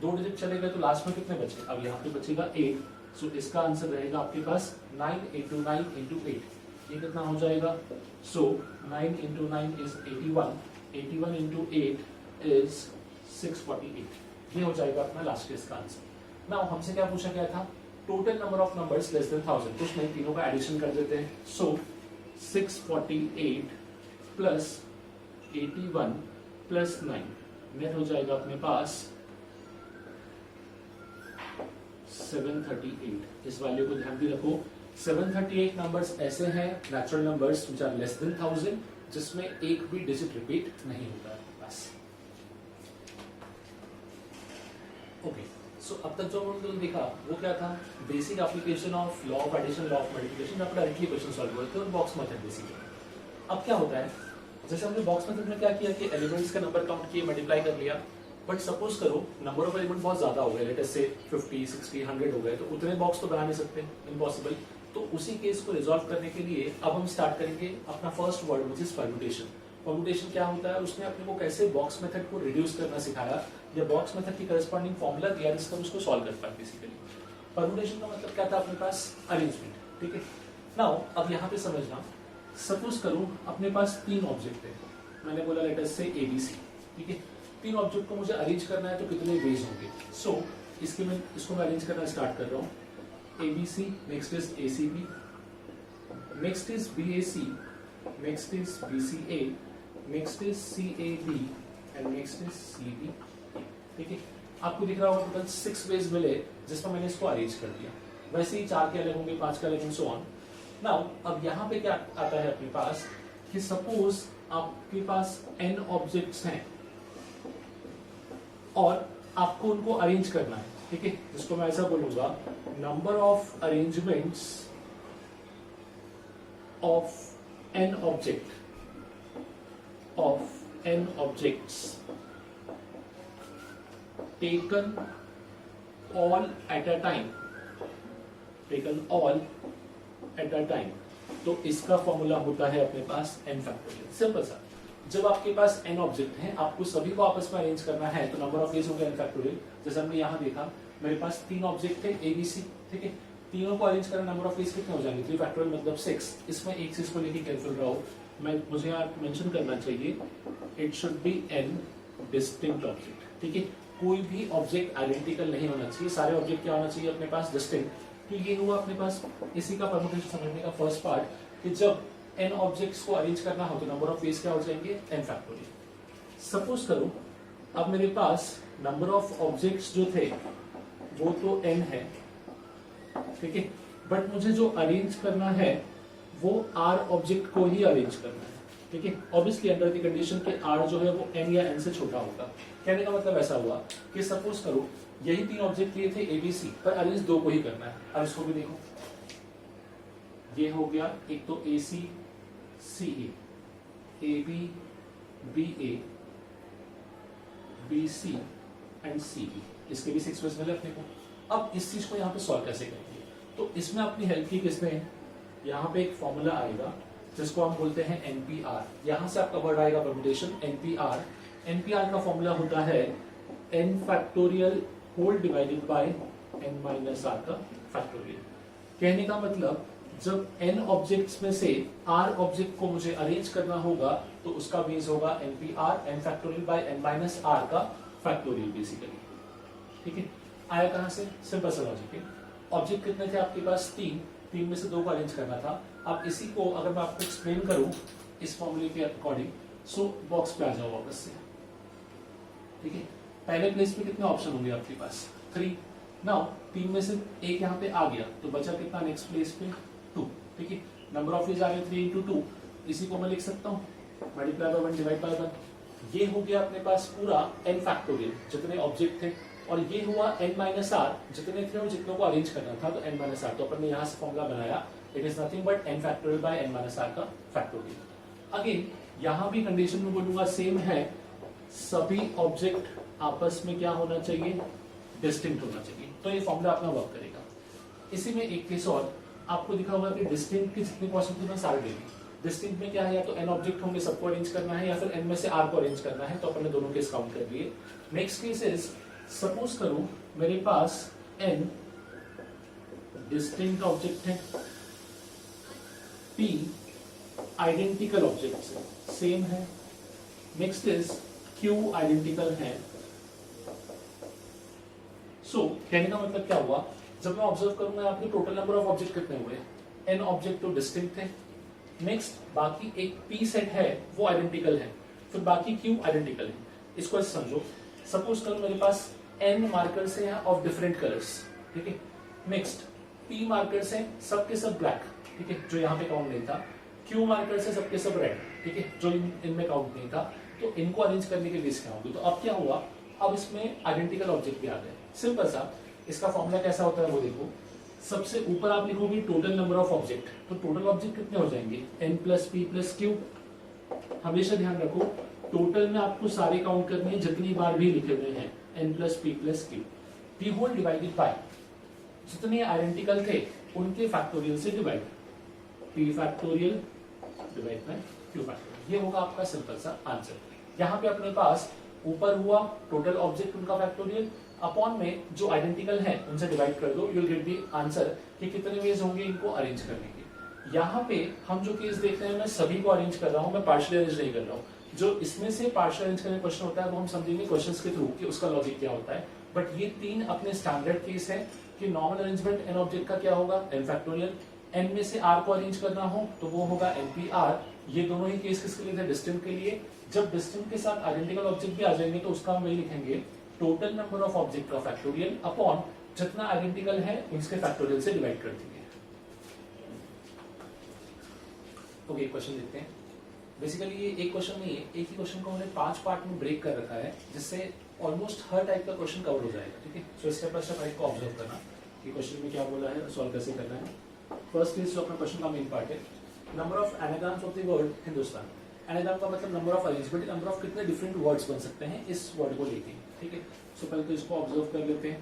2 डिजिट चले गए, तो लास्ट में कितने बचे, अब यहाँ पे बचेगा 8। सो इसका आंसर रहेगा आपके पास 9 into 9 into 8। ये कितना हो जाएगा, सो 9 into 9 is 81, 81 into 8 is 648। ये हो जाएगा अपना लास्ट केस का आंसर। नाउ हमसे क्या पूछा गया था, total number of numbers less than 1000। कुछ नहीं, तीनों का एडिशन कर देते हैं। सो 648 प्लस 81 प्लस 9, नेट हो जाएगा अपने पास 738। इस वैल्यू को ध्यान भी रखो। 738 नंबर्स ऐसे हैं, natural numbers which are less than 1000, जिसमें एक भी डिजिट रिपीट नहीं होता है बस। ओके, सो अब तक जो हमने देखा वो क्या था, basic application of law of addition, law of multiplication. आपका डायरेक्टली क्वेश्चन सॉल्व हुए थे और बॉक्स मेथड बेसिकली। अब क्या होता है, जैसे हमने बॉक्स मेथड में क्या किया कि एलिमेंट्स का नंबर काउंट किए, मल्टीप्लाई कर लिया। बट सपोज करो नंबर ऑफ एलिमेंट बहुत ज्यादा हो गए, लेट अस से 50, 60, 100 हो गए, तो उतने बॉक्स तो बना नहीं सकते, इम्पॉसिबल। तो उसी केस को रिजॉल्व करने के लिए अब हम स्टार्ट करेंगे अपना first word which is permutation. Permutation क्या होता है, उसने अपने को कैसे बॉक्स मेथड को रिड्यूस करना सिखाया, या बॉक्स मेथड की करस्पॉन्डिंग फॉर्मूला दिया जिसका हम उसको सॉल्व कर पाए बेसिकली। परम्यूटेशन का मतलब क्या था अपने पास, अरेंजमेंट, ठीक है। नाउ अब यहाँ पे समझना, सपोज करो अपने पास 3 ऑब्जेक्ट है, मैंने बोला लेट अस से ABC, ठीक है। 3 ऑब्जेक्ट को मुझे अरेंज करना है, तो कितने वेज होंगे। सो इसको मैं अरेंज करना स्टार्ट कर रहा हूँ। ABC, next is ACB, next is BAC, next is BCA, next is CAB and next is CB, ठीक है। आपको दिख रहा होगा टोटल 6 वेज मिले जिसमें मैंने इसको अरेंज कर दिया। वैसे ही 4 के अलग होंगे, 5 के अलग होंगे, सो ऑन। नाउ अब यहाँ पे क्या आता है अपने पास कि सपोज आपके पास n ऑब्जेक्ट्स हैं और आपको उनको अरेंज करना है, ठीक है। जिसको मैं ऐसा बोलूंगा, number of arrangements of n objects taken all at a time, तो इसका फॉर्मूला होता है अपने पास n फैक्टोरियल। सिंपल सा, जब आपके पास n ऑब्जेक्ट हैं, आपको सभी को आपस में अरेंज करना है, तो नंबर ऑफ वेज होगा n फैक्टोरियल। जैसे हमने यहाँ देखा, मेरे पास 3 ऑब्जेक्ट थे ABC, ठीक है। तीनों को अरेंज करना, नंबर ऑफ वेज कितने हो जाएंगे, 3 फैक्टोरियल मतलब 6। इसमें एक चीज को लेके केयरफुल रहो, मुझे यहाँ मेंशन करना चाहिए, it should be n distinct object, ठीक है। कोई भी ऑब्जेक्ट आइडेंटिकल नहीं होना चाहिए, सारे ऑब्जेक्ट क्या होना चाहिए अपने पास, डिस्टिंक्ट। तो ये हुआ अपने पास इसी का परम्यूटेशन समझने का फर्स्ट पार्ट, कि जब n ऑब्जेक्ट्स को अरेंज करना हो तो नंबर ऑफ वेज क्या हो जाएंगे, n फैक्टोरियल। सपोज करो अब मेरे पास नंबर ऑफ ऑब्जेक्ट्स जो थे वो तो n है, ठीक है, बट मुझे जो अरेंज करना है वो r ऑब्जेक्ट को ही अरेंज करना है, ठीक है। ऑब्वियसली अंडर द कंडीशन के r जो है वो n या n से छोटा होगा। कहने का मतलब ऐसा हुआ कि सपोज करो यही 3 ऑब्जेक्ट लिए थे ए बी सी, पर अरेंज 2 को ही करना है। अब इसको भी देखो, ये हो गया एक तो A C C A B B A B C and C B, इसके भी 6 वेज मिले अपने को। अब इस चीज को यहाँ पे सॉल्व कैसे करेंगे, तो इसमें अपनी हेल्प की किसने, यहाँ पे एक फॉर्मूला आएगा जिसको हम बोलते हैं एनपीआर। यहाँ से आपका वर्ड आएगा परम्यूटेशन एनपीआर। एनपीआर का फॉर्मूला होता है n factorial whole divided by n minus r का फैक्टोरियल। कहने का मतलब जब n ऑब्जेक्ट्स में से r ऑब्जेक्ट को मुझे अरेंज करना होगा तो उसका बेस होगा npr n factorial by n minus r का फैक्टोरियल बेसिकली, ठीक है। आया कहां से, सिंपल सा लॉजिक है। ऑब्जेक्ट कितने थे आपके पास, 3 में से 2 को अरेंज करना था। अब इसी को अगर मैं आपको एक्सप्लेन करूं इस फॉर्मूले के अकॉर्डिंग, सो बॉक्स पे आ जाओ वापस से, ठीक है। पहले प्लेस पे कितने ऑप्शन होंगे आपके पास, 3। नाउ 3 में से एक यहाँ पे आ गया तो बचा कितना नेक्स्ट प्लेस पे, 2, ठीक है। नंबर ऑफ इज आ गए 3 into 2, इसी को मैं लिख सकता हूँ मल्टीप्लाई बाय 1 डिवाइड बाय 1। ये हो गया अपने पास पूरा n फैक्टोरियल जितने ऑब्जेक्ट थे, और ये हुआ n माइनस आर जितने थे और जितनों को अरेंज करना था, तो n माइनस आर। तो अपन ने यहाँ से फॉर्मूला बनाया, it is nothing but n factorial by n minus r का फैक्टोरियल। अगेन यहाँ भी कंडीशन में बोलूंगा सेम है, सभी ऑब्जेक्ट आपस में क्या होना चाहिए, डिस्टिंक्ट होना चाहिए, तो ये फॉर्मूला अपना वर्क करेगा। इसी में एक केस और आपको दिखा होगा कि डिस्टिंक्ट की जितनी पॉसिबिलिटी में सारे देंगे। डिस्टिंक्ट में क्या है, या तो n ऑब्जेक्ट होंगे सबको अरेंज करना है, या फिर n में से r को अरेंज करना है, तो अपन ने दोनों केस काउंट कर लिए। नेक्स्ट केस इज, सपोज करूं मेरे पास n डिस्टिंक्ट ऑब्जेक्ट है, p आइडेंटिकल ऑब्जेक्ट्स है, सेम है। नेक्स्ट इज q आइडेंटिकल है। सो कहने का मतलब क्या हुआ, जब मैं ऑब्जर्व करूंगा यहाँ पे टोटल नंबर ऑफ ऑब्जेक्ट कितने हुए, n ऑब्जेक्ट तो डिस्टिंक्ट थे, नेक्स्ट बाकी एक p सेट है वो आइडेंटिकल है, फिर बाकी q आइडेंटिकल है। इसको ऐसे समझो, सपोज करो मेरे पास n मार्कर्स हैं ऑफ डिफरेंट कलर्स, ठीक है। नेक्स्ट p मार्कर्स हैं सबके सब ब्लैक, ठीक है, जो यहाँ पे काउंट नहीं था। q मार्कर्स हैं सबके सब रेड, ठीक है, जो इनमें काउंट नहीं था। तो इनको अरेंज करने के बेस क्या होगी, तो अब क्या हुआ, अब इसमें आइडेंटिकल ऑब्जेक्ट भी आ गए। सिंपल सा, इसका फॉर्मूला कैसा होता है वो देखो। सबसे ऊपर आप लिखोगे टोटल नंबर ऑफ ऑब्जेक्ट, तो टोटल ऑब्जेक्ट कितने हो जाएंगे, n plus p plus q। हमेशा ध्यान रखो टोटल में आपको सारे काउंट करने हैं जितनी बार भी लिखे हुए हैं, n plus p plus q। p whole divided by जितने आइडेंटिकल थे उनके फैक्टोरियल से divide, p factorial divide by q factorial, ये होगा आपका सिंपल सा आंसर। यहाँ पे अपने पास ऊपर हुआ टोटल ऑब्जेक्ट उनका फैक्टोरियल, अपॉन में जो आइडेंटिकल है उनसे डिवाइड कर दो, you will get the answer कि कितने वेज होंगे इनको अरेंज करने के। यहाँ पे हम जो केस देख रहे हैं मैं सभी को अरेंज कर रहा हूँ, मैं पार्शियल अरेंज नहीं कर रहा हूँ। जो इसमें से पार्शियल अरेंज करने क्वेश्चन होता है वो हम समझेंगे क्वेश्चंस के थ्रू कि उसका लॉजिक क्या होता है। बट ये 3 अपने स्टैंडर्ड केस है कि नॉर्मल अरेंजमेंट n ऑब्जेक्ट का क्या होगा, n फैक्टोरियल। n में से r को अरेंज करना हो तो वो होगा npr। ये दोनों ही केस किसके लिए थे, डिस्टिंक्ट के लिए। जब डिस्टिंक्ट के साथ आइडेंटिकल ऑब्जेक्ट भी आ जाएंगे तो उसका हम वही लिखेंगे, टोटल नंबर ऑफ ऑब्जेक्ट का फैक्टोरियल अपॉन जितना आइडेंटिकल है उसके फैक्टोरियल से डिवाइड कर देंगे। ओके, क्वेश्चन देखते हैं। बेसिकली ये एक क्वेश्चन नहीं है, एक ही क्वेश्चन को हमने 5 पार्ट में ब्रेक कर रखा है, जिससे ऑलमोस्ट हर टाइप का क्वेश्चन कवर हो जाएगा, ठीक है। सो स्टेप बाय स्टेप को ऑब्जर्व करना कि क्वेश्चन में क्या बोला है और सॉल्व कैसे करना है। फर्स्ट इज जो अपना क्वेश्चन का मेन पार्ट है, number of anagrams of the word Hindustan. Anagram का मतलब number of arrangement, number of कितने डिफरेंट वर्ड्स बन सकते हैं इस वर्ड को लेके, ठीक है। सो पहले तो इसको ऑब्जर्व कर लेते हैं,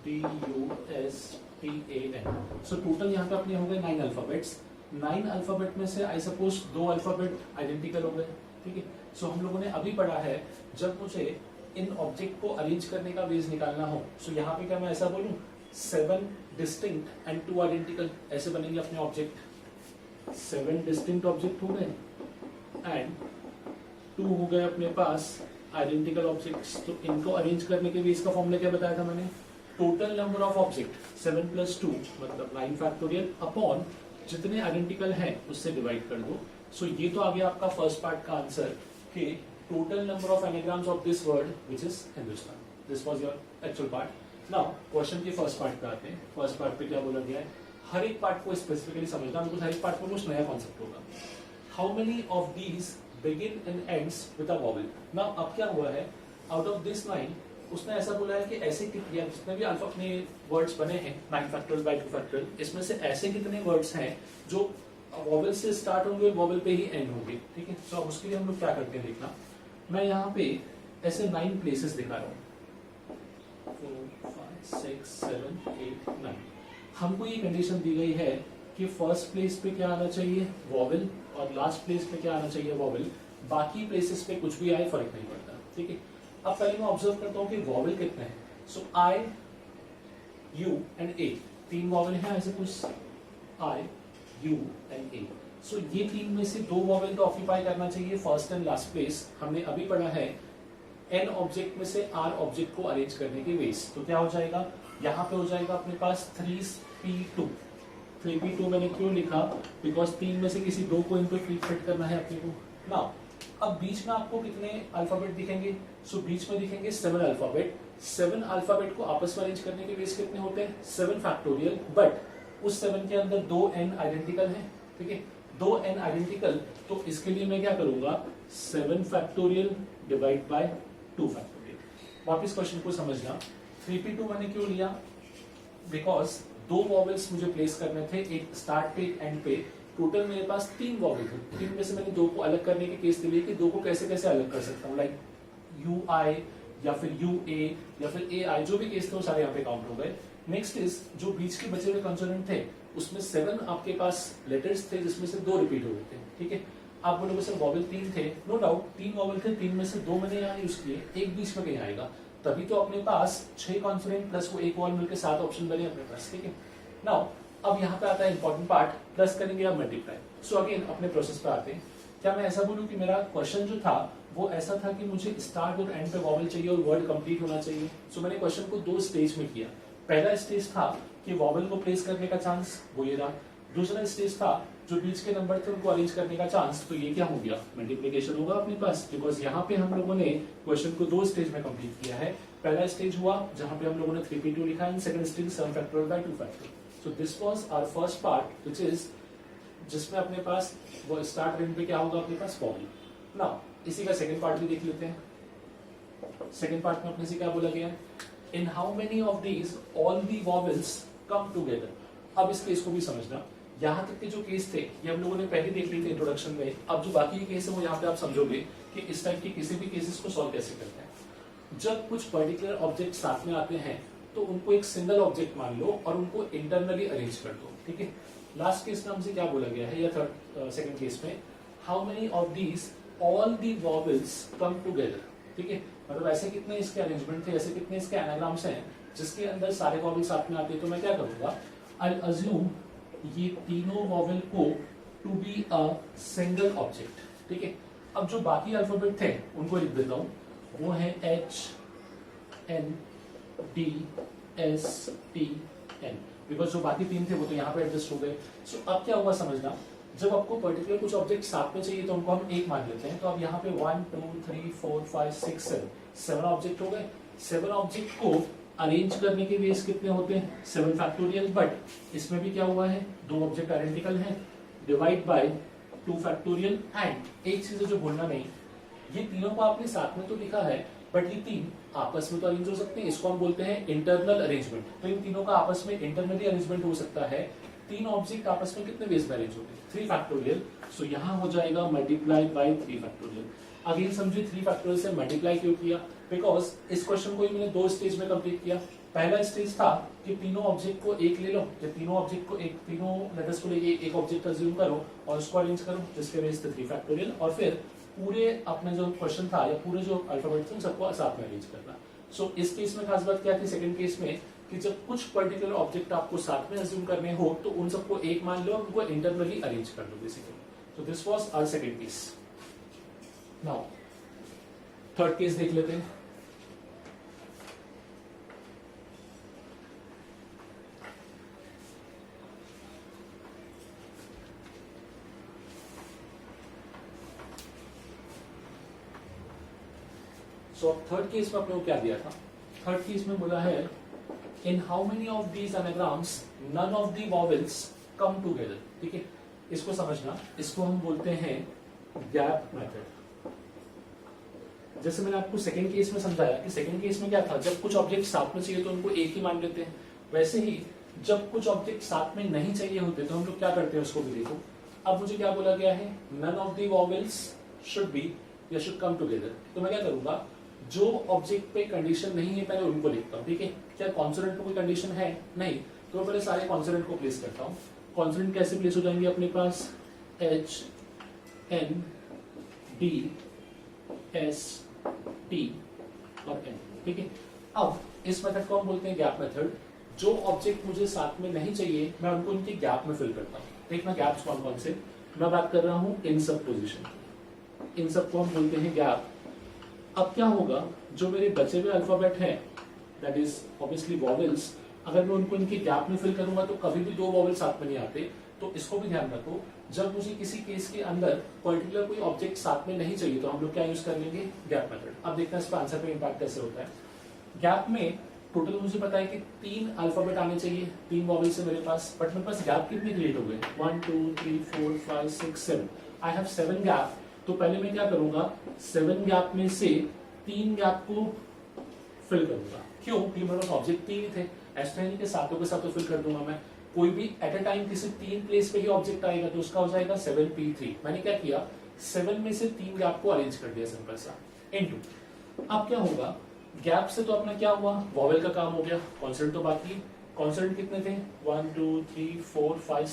HINDUSTAN। सो टोटल यहाँ पे अपने हो गए 9 अल्फाबेट्स। 9 अल्फाबेट में से आई सपोज 2 अल्फाबेट आइडेंटिकल हो गए, ठीक है। सो हम लोगों ने अभी पढ़ा है जब मुझे इन ऑब्जेक्ट को अरेंज करने का बेस निकालना हो, सो यहाँ पे क्या मैं ऐसा बोलूं, 7 डिस्टिंक्ट एंड 2 आइडेंटिकल, ऐसे बनेंगे अपने ऑब्जेक्ट। 7 डिस्टिंक्ट ऑब्जेक्ट हो गए एंड 2 हो गए अपने पास आइडेंटिकल ऑब्जेक्ट्स। तो इनको अरेंज करने के बेस का फॉर्मूला क्या बताया था मैंने, total number of object 7 plus 2 मतलब 9 फैक्टोरियल अपॉन जितने आइडेंटिकल हैं उससे डिवाइड कर दो। सो ये तो आ गया आपका फर्स्ट पार्ट का आंसर कि total number of anagrams of this word which is Hindustan. This was your actual part. Now question के फर्स्ट पार्ट पे आते हैं. फर्स्ट पार्ट पे क्या बोला गया है, हर एक पार्ट को स्पेसिफिकली समझना, बिकॉज हर एक पार्ट में कुछ नया कॉन्सेप्ट होगा. How many of these begin and ends with a vowel. Now अब क्या हुआ है, आउट ऑफ दिस 9 उसने ऐसा बोला है कि ऐसे कितने, जितने भी अल्फा अपने वर्ड्स बने हैं 9 फैक्टोरियल बाय 2 फैक्टोरियल, इसमें से ऐसे कितने वर्ड्स हैं जो वॉवेल से स्टार्ट होंगे, वॉवेल पे ही एंड होंगे. ठीक है, सो उसके लिए हम लोग क्या करते हैं देखना. मैं यहाँ पे ऐसे 9 प्लेसेस दिखा रहा हूँ, 4 5 6 7 8 9. हमको ये कंडीशन दी गई है कि फर्स्ट प्लेस पे क्या आना चाहिए, वॉवेल, और लास्ट प्लेस पे क्या आना चाहिए, वॉवेल. बाकी प्लेसेस पे कुछ भी आए फर्क नहीं पड़ता. ठीक है, अब पहले मैं ऑब्जर्व करता हूँ कि वॉवेल कितने हैं. सो आई, यू एंड ए, 3 वॉवेल हैं ऐसे कुछ, आई, यू एंड ए. सो ये 3 में से 2 वॉवेल तो ऑक्यूपाई करना चाहिए फर्स्ट एंड लास्ट प्लेस. हमने अभी पढ़ा है एन ऑब्जेक्ट में से आर ऑब्जेक्ट को अरेंज करने के वेज. तो क्या हो जाएगा, यहाँ पे हो जाएगा अपने पास 3p2. 3p2 मैंने क्यों लिखा, बिकॉज 3 में से किसी 2 को इन पे फिट करना है अपने को. नाउ अब बीच में आपको कितने अल्फाबेट दिखेंगे, सो बीच में दिखेंगे 7 अल्फाबेट. 7 अल्फाबेट को आपस में अरेंज करने के वेज कितने होते हैं, 7 फैक्टोरियल. बट उस 7 के अंदर 2 n आइडेंटिकल हैं. ठीक है, 2 n आइडेंटिकल, तो इसके लिए मैं क्या करूंगा, 7 फैक्टोरियल डिवाइड बाय 2 फैक्टोरियल. वापिस क्वेश्चन को समझना. 3p2 मैंने क्यों लिया, बिकॉज 2 वॉवेल्स मुझे प्लेस करने थे, एक स्टार्ट पे एक एंड पे. टोटल मेरे पास 3 वॉवेल थे. 3 में से मैंने 2 को अलग करने के केस लिए कि 2 को कैसे कैसे अलग कर सकता हूँ, लाइक यू आई या फिर यू ए या फिर ए आई, जो भी केस थे वो सारे यहाँ पे काउंट हो गए. नेक्स्ट इज जो बीच के बचे हुए कंसोनेंट थे उसमें 7 आपके पास लेटर्स थे जिसमें से 2 रिपीट हो गए थे. ठीक है, आप बोलोगे सर वॉवेल 3 थे, नो डाउट 3 वॉवेल थे, 3 में से 2 मैंने यहाँ यूज किए, एक बीच में कहीं आएगा, तभी तो अपने पास 6 कॉन्सोनेंट प्लस वो एक वॉवेल मिलकर 7 ऑप्शन बने अपने पास. ठीक है, नाउ अब यहाँ पे आता है इंपॉर्टेंट पार्ट, प्लस करेंगे या मल्टीप्लाई. सो अगेन अपने प्रोसेस पे आते हैं. क्या मैं ऐसा बोलूं कि मेरा क्वेश्चन जो था वो ऐसा था कि मुझे स्टार्ट और एंड पे वॉवेल चाहिए और वर्ड कंप्लीट होना चाहिए. सो मैंने क्वेश्चन को 2 स्टेज में किया. पहला स्टेज था कि वॉवेल को प्लेस करने का चांस, वो ये रहा. दूसरा स्टेज था जो बीच के नंबर थे उनको अरेंज करने का चांस, तो ये क्या हो गया, मल्टीप्लिकेशन होगा अपने पास, बिकॉज यहाँ पे हम लोगों ने क्वेश्चन को 2 स्टेज में कंप्लीट किया है. पहला स्टेज हुआ जहां पे हम लोगों ने 3p2 लिखा है, second stage 7 factorial by 2 factorial. So this was our first part which is, जिसमें अपने पास वो स्टार्ट एंड पे क्या होगा अपने पास, वॉवेल. नाउ इसी का सेकंड पार्ट भी देख लेते हैं. सेकंड पार्ट में अपने से क्या बोला गया है, in how many of these all the vowels come together. अब इस केस को भी समझना. यहाँ तक के जो केस थे ये हम लोगों ने पहले देख लिए थे इंट्रोडक्शन में. अब जो बाकी के केस है वो यहाँ पे आप समझोगे कि इस टाइप के किसी भी केसेस को सॉल्व कैसे करते हैं. जब कुछ पर्टिकुलर ऑब्जेक्ट साथ में आते हैं तो उनको एक सिंगल ऑब्जेक्ट मान लो और उनको इंटरनली अरेंज कर दो. ठीक है, लास्ट केस में हमसे क्या बोला गया है, या थर्ड सेकंड केस में, how many of these all the vowels come together. ठीक है, मतलब ऐसे कितने इसके अरेंजमेंट थे, ऐसे कितने इसके एनाग्राम्स हैं जिसके अंदर सारे वॉवेल साथ में आते हैं. तो मैं क्या करूंगा, आई अज्यूम ये तीनों वॉवेल को to be a single object. ठीक है, अब जो बाकी अल्फाबेट थे उनको लिख देता हूं, वो है H N D S T N, because जो बाकी 3 थे वो तो यहाँ पे एडजस्ट हो गए. सो अब क्या हुआ समझना, जब आपको पर्टिकुलर कुछ ऑब्जेक्ट साथ में चाहिए तो उनको हम एक मान लेते हैं. तो अब यहाँ पे 1 2 3 4 5 6 7 ऑब्जेक्ट हो गए. 7 ऑब्जेक्ट को अरेंज करने के वेज कितने होते हैं, 7 फैक्टोरियल. बट इसमें भी क्या हुआ है, 2 ऑब्जेक्ट आइडेंटिकल हैं, डिवाइड बाय 2 फैक्टोरियल. एंड एक चीज जो भूलना नहीं, ये तीनों को आपने साथ में तो लिखा है बट ये 3 आपस में तो अरेंज हो सकते हैं, इसको हम बोलते हैं इंटरनल अरेंजमेंट. तो इन तीनों का आपस में इंटरनली अरेंजमेंट हो सकता है. 3 ऑब्जेक्ट आपस में कितने वेज में अरेंज होंगे, 3 फैक्टोरियल. सो यहाँ हो जाएगा मल्टीप्लाई बाय 3 फैक्टोरियल. अगेन समझिए 3 फैक्टोरियल से मल्टीप्लाई क्यों किया, बिकॉज इस क्वेश्चन को ही मैंने 2 स्टेज में कंप्लीट किया. पहला स्टेज था कि तीनों ऑब्जेक्ट को एक ले लो, या तीनों ऑब्जेक्ट को एक, तीनों लेटर्स को लेके एक ऑब्जेक्ट अज्यूम करो और उसको अरेंज करो जिसके वेज थे 3 फैक्टोरियल. और फिर पूरे अपने जो क्वेश्चन था या पूरे जो अल्फाबेट थे उन सबको साथ में अरेंज करना. सो इस केस में खास बात क्या थी, सेकंड केस में, कि जब कुछ पर्टिकुलर ऑब्जेक्ट आपको साथ में अज्यूम करने हो तो उन सबको एक मान लो और उनको इंटरनली अरेंज कर लो basically. So this was our second case. Now third case देख लेते हैं. सो अब थर्ड केस में अपने को क्या दिया था, थर्ड केस में बोला है in how many of these anagrams none of the vowels come together. ठीक है, इसको समझना, इसको हम बोलते हैं गैप मेथड। जैसे मैंने आपको सेकंड केस में समझाया कि सेकंड केस में क्या था, जब कुछ ऑब्जेक्ट साथ में चाहिए तो उनको एक ही मान लेते हैं, वैसे ही जब कुछ ऑब्जेक्ट साथ में नहीं चाहिए होते तो हम लोग क्या करते हैं उसको भी देखो। अब मुझे क्या बोला गया है, none of the vowels should be या शुड कम टुगेदर, तो मैं क्या करूंगा, जो ऑब्जेक्ट पे कंडीशन नहीं है पहले उनको लिखता हूँ। ठीक है, क्या कॉन्सोनेंट पे कोई कंडीशन है, नहीं, तो मैं पहले सारे कॉन्सोनेंट को प्लेस करता हूँ। कॉन्सोनेंट कैसे प्लेस हो जाएंगे अपने पास, H N D S T और एन। ठीक है, अब इस मेथड को हम बोलते हैं गैप मेथड। जो ऑब्जेक्ट मुझे साथ में नहीं चाहिए मैं उनको इनके गैप में फिल करता हूँ। देखना गैप्स कौन कौन से, मैं बात कर रहा हूँ इन सब पोजिशन, इन सब को हम बोलते हैं गैप। अब क्या होगा, जो मेरे बचे हुए अल्फाबेट हैं दैट इज ऑब्वियसली वॉवेल्स, अगर मैं उनको इनके गैप में फिल करूंगा तो कभी भी दो वॉवेल साथ में नहीं आते। तो इसको भी ध्यान रखो, जब मुझे किसी केस के अंदर पर्टिकुलर कोई ऑब्जेक्ट साथ में नहीं चाहिए तो हम लोग क्या यूज कर लेंगे, गैप मेथड। अब देखते हैं इसका आंसर पे इम्पैक्ट कैसे होता है। गैप में टोटल मुझे पता है कि 3 अल्फाबेट आने चाहिए, 3 वॉवेल से मेरे पास, बट मेरे पास गैप कितने क्रिएट हो गए, 1 2 3 4 5 6 7, आई हैव 7 गैप। तो पहले मैं क्या करूंगा, 7 गैप में से 3 गैप को फिल करूंगा। क्यों, क्योंकि मेरे पास ऑब्जेक्ट 3 ही थे, ऐसा नहीं कि सातों के साथ फिल कर दूंगा मैं, कोई भी एट अ टाइम किसी 3 प्लेस पे ही ऑब्जेक्ट आएगा तो उसका हो जाएगा 7p3। मैंने क्या किया, 7 में से 3 गैप को अरेंज कर दिया सिंपल सा, इनटू। अब क्या होगा, गैप से तो अपना क्या हुआ, वॉवेल का काम हो गया, कॉन्सोनेंट तो बाकी। कॉन्सोनेंट कितने थे, 1 2 3 4 5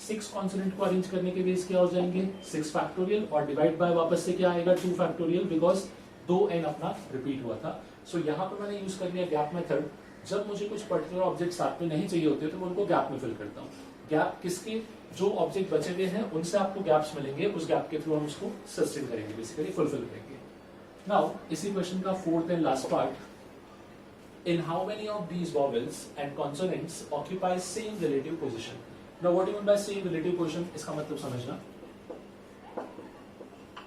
6 कॉन्सोनेंट को अरेंज करने के बेस क्या हो जाएंगे, 6 फैक्टोरियल, और डिवाइड बाय वापस से क्या आएगा, 2 फैक्टोरियल, बिकॉज 2n अपना रिपीट हुआ था। सो यहाँ पे मैंने यूज कर लिया गैप मेथड। जब मुझे कुछ पर्टिकुलर ऑब्जेक्ट साथ में नहीं चाहिए होते तो मैं उनको गैप में फिल करता हूँ। गैप किसके, जो ऑब्जेक्ट बचे हुए हैं उनसे आपको गैप्स मिलेंगे, उस गैप के थ्रू हम उसको सस्टेन करेंगे, बेसिकली फुलफिल करेंगे। नाउ इसी क्वेश्चन का fourth and last part, in how many of these vowels and consonants occupy same relative position. Now what do you mean by same relative position, इसका मतलब समझना,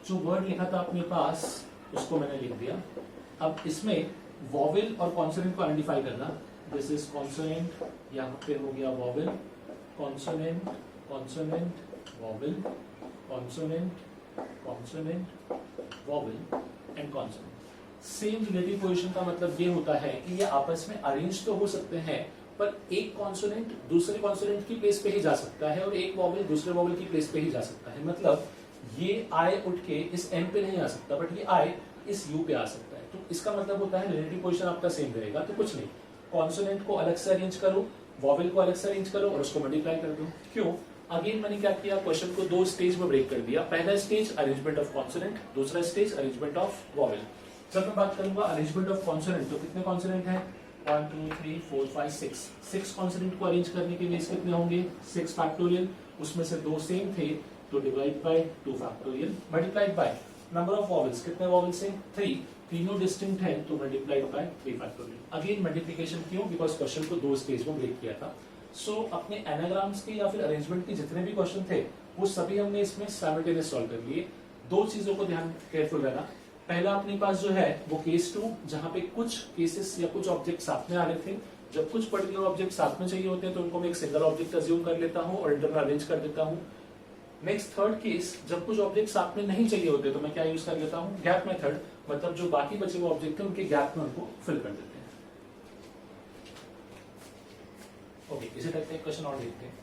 जो वर्ड लिखा था अपने पास उसको मैंने लिख दिया। अब इसमें वॉवेल और कॉन्सोनेंट को आइडेंटिफाई करना, दिस इज कॉन्सोनेंट, यहाँ पे हो गया vowel, consonant consonant vowel, consonant consonant vowel and consonant. Same relative position का मतलब ये होता है कि ये आपस में अरेंज तो हो सकते हैं, पर एक कॉन्सोनेंट दूसरे कॉन्सोनेंट की प्लेस पे ही जा सकता है और एक वॉवेल दूसरे वॉवेल की प्लेस पे ही जा सकता है। मतलब ये आई उठ के इस एन पे नहीं आ सकता, बट ये आई इस यू पे आ सकता है। तो इसका मतलब होता है रिलेटिव पोजीशन आपका सेम रहेगा। तो कुछ नहीं, कॉन्सोनेंट को अलग से अरेंज करो, वॉवेल को अलग से अरेंज करो और उसको मल्टीप्लाई कर दो। क्यों, अगेन मैंने क्या किया, क्वेश्चन को 2 स्टेज में ब्रेक कर दिया। पहला स्टेज अरेंजमेंट ऑफ कॉन्सोनेंट, दूसरा स्टेज अरेंजमेंट ऑफ वॉवेल। जब मैं बात करूंगा अरेंजमेंट ऑफ कॉन्सोनेंट, तो कितने कॉन्सोनेंट हैं, 1 2 3 4 5 6 कॉन्सोनेंट को अरेंज करने के बेस कितने होंगे, 6 फैक्टोरियल, उसमें से 2 सेम थे तो divide by 2 factorial, multiplied by number of vowels, कितने वॉवेल्स हैं, 3, तीनों डिस्टिंक्ट है तो multiplied by 3 factorial. Again multiplication क्यों, बिकॉज क्वेश्चन को 2 स्टेज में ब्रेक किया था। सो अपने एनाग्राम्स के या फिर अरेंजमेंट के जितने भी क्वेश्चन थे वो सभी हमने इसमें साइमल्टेनियस सॉल्व कर लिए। 2 चीजों को ध्यान केयरफुल रहना, पहला अपने पास जो है वो केस 2, जहां पे कुछ केसेस या कुछ ऑब्जेक्ट साथ में आ रहे थे। जब कुछ पर्टिकुलर ऑब्जेक्ट साथ में चाहिए होते हैं तो उनको मैं एक सिंगल ऑब्जेक्ट अज्यूम कर लेता हूँ और इंटरनल अरेंज कर देता हूँ। नेक्स्ट थर्ड केस, जब कुछ ऑब्जेक्ट साथ में नहीं चाहिए होते तो मैं क्या यूज कर लेता हूँ, गैप मेथड, मतलब जो बाकी बचे हुए ऑब्जेक्ट हैं उनके गैप में उनको फिल कर देते हैं। ओके, इसी टाइप का क्वेश्चन और देखते हैं।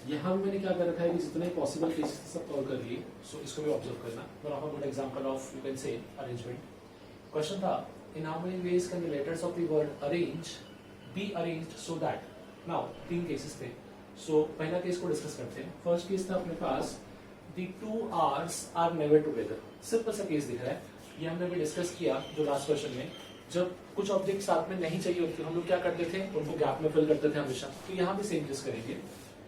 यहाँ भी मैंने क्या कर रखा है कि जितने पॉसिबल केसेस सब सॉल्व कर लिए, सो इसको भी ऑब्जर्व करना। One of a good example of you can say arrangement. Question था, in how many ways can the letters of the word arrange be arranged so that. Now 3 cases थे, सो पहला केस को डिस्कस करते हैं। फर्स्ट केस था अपने पास, the 2 R's are never together. Simple सा केस दिख रहा है, ये हमने भी डिस्कस किया जो लास्ट क्वेश्चन में। जब कुछ ऑब्जेक्ट साथ में नहीं चाहिए होते हम लोग क्या करते थे, उनको गैप में फिल करते थे हमेशा। तो यहाँ भी सेम चीज करेंगे।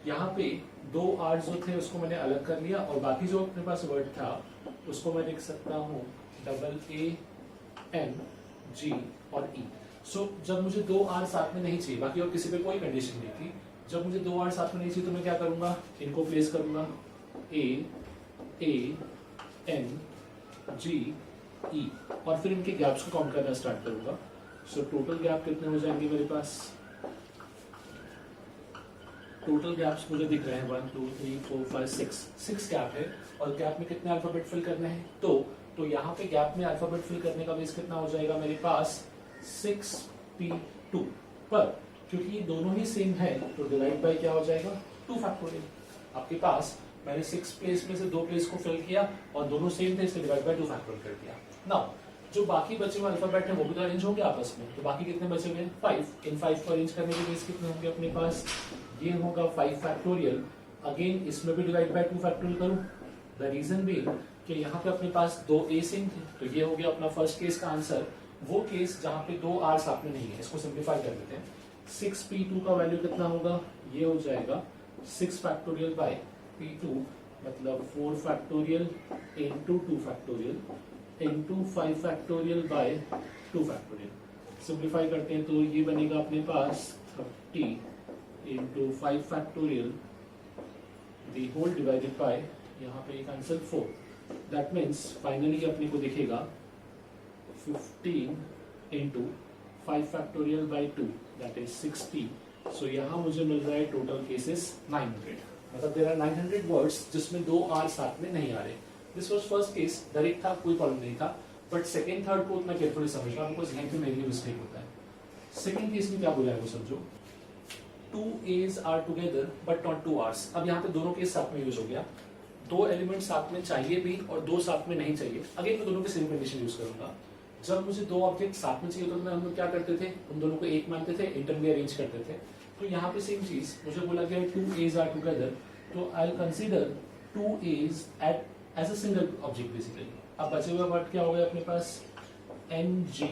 यहाँ पे 2 R's जो थे उसको मैंने अलग कर लिया और बाकी जो अपने पास वर्ड था उसको मैं लिख सकता हूँ AANG और E। सो जब मुझे 2 R साथ में नहीं चाहिए, बाकी और किसी पे कोई कंडीशन नहीं थी, जब मुझे 2 R साथ में नहीं चाहिए तो मैं क्या करूंगा, इनको प्लेस करूंगा AANG ई, और फिर इनके गैप्स को काउंट करना स्टार्ट करूंगा। सो टोटल गैप कितने हो जाएंगे मेरे पास? टोटल गैप्स मुझे दिख रहे हैं 1 2 3 4 5 6 गैप है, और गैप में कितने अल्फाबेट फिल करने हैं? तो यहाँ पे गैप में अल्फाबेट फिल करने का बेस कितना हो जाएगा मेरे पास? 6p2, पर क्योंकि ये दोनों ही सेम है तो डिवाइड बाय क्या हो जाएगा? 2 फैक्टोरियल। आपके पास मैंने 6 प्लेस में से 2 प्लेस को फिल किया और दोनों सेम थे, इसलिए डिवाइड बाय 2 फैक्टोरियल कर दिया। नाउ जो बाकी बचे हुए अल्फाबेट है वो भी तो अरेंज होंगे आपस में, तो बाकी कितने बचे हुए? 5। इन 5 को अरेंज करने के बेस कितने होंगे अपने पास? ये होगा 5 फैक्टोरियल। अगेन इसमें भी डिवाइड बाय 2 फैक्टोरियल करूं। द रीजन बीइंग कि यहाँ पे अपने पास 2 ए सेम थे, तो ये हो गया अपना फर्स्ट केस का आंसर। वो केस जहाँ पे 2 आर साथ में नहीं है, इसको सिंप्लीफाई कर देते हैं। 6p2 का वैल्यू कितना होगा? ये हो जाएगा 6 फैक्टोरियल बाय p2, मतलब 4 factorial into 2 factorial into 5 factorial by 2 factorial. Simplify करते हैं तो ये बनेगा अपने पास 30 into 5 factorial the whole divided by, यहाँ पे एक आंसर 4। दैट मीन्स फाइनली अपने को दिखेगा 15 into 5 factorial by 2, that is 60। सो यहाँ मुझे मिल रहा है टोटल केसेस 900, मतलब देयर आर 900 वर्ड्स जिसमें 2 आर साथ में नहीं आ रहे। This was first case, direct था, कोई प्रॉब्लम नहीं था, बट सेकंड थर्ड को उतना केयरफुली समझना, बिकॉज यहीं पे मेरी मिस्टेक होता है। सेकंड केस में क्या बोला है वो समझो। 2 A's are together but not 2 R's। अब यहाँ पे दोनों केस साथ में यूज हो गया, 2 एलिमेंट साथ में चाहिए भी और 2 साथ में नहीं चाहिए। अगेन मैं दोनों के सेम कंडीशन यूज करूंगा। जब मुझे 2 ऑब्जेक्ट साथ में चाहिए तो हम लोग क्या करते थे? उन दोनों को एक मानते थे, इंटरनली अरेंज करते थे। तो यहाँ पे सेम चीज मुझे बोला गया 2 A's आर टुगेदर, तो I will consider 2 A's as a single object basically. अब बचे हुए वर्ड क्या हो गए अपने पास? N, G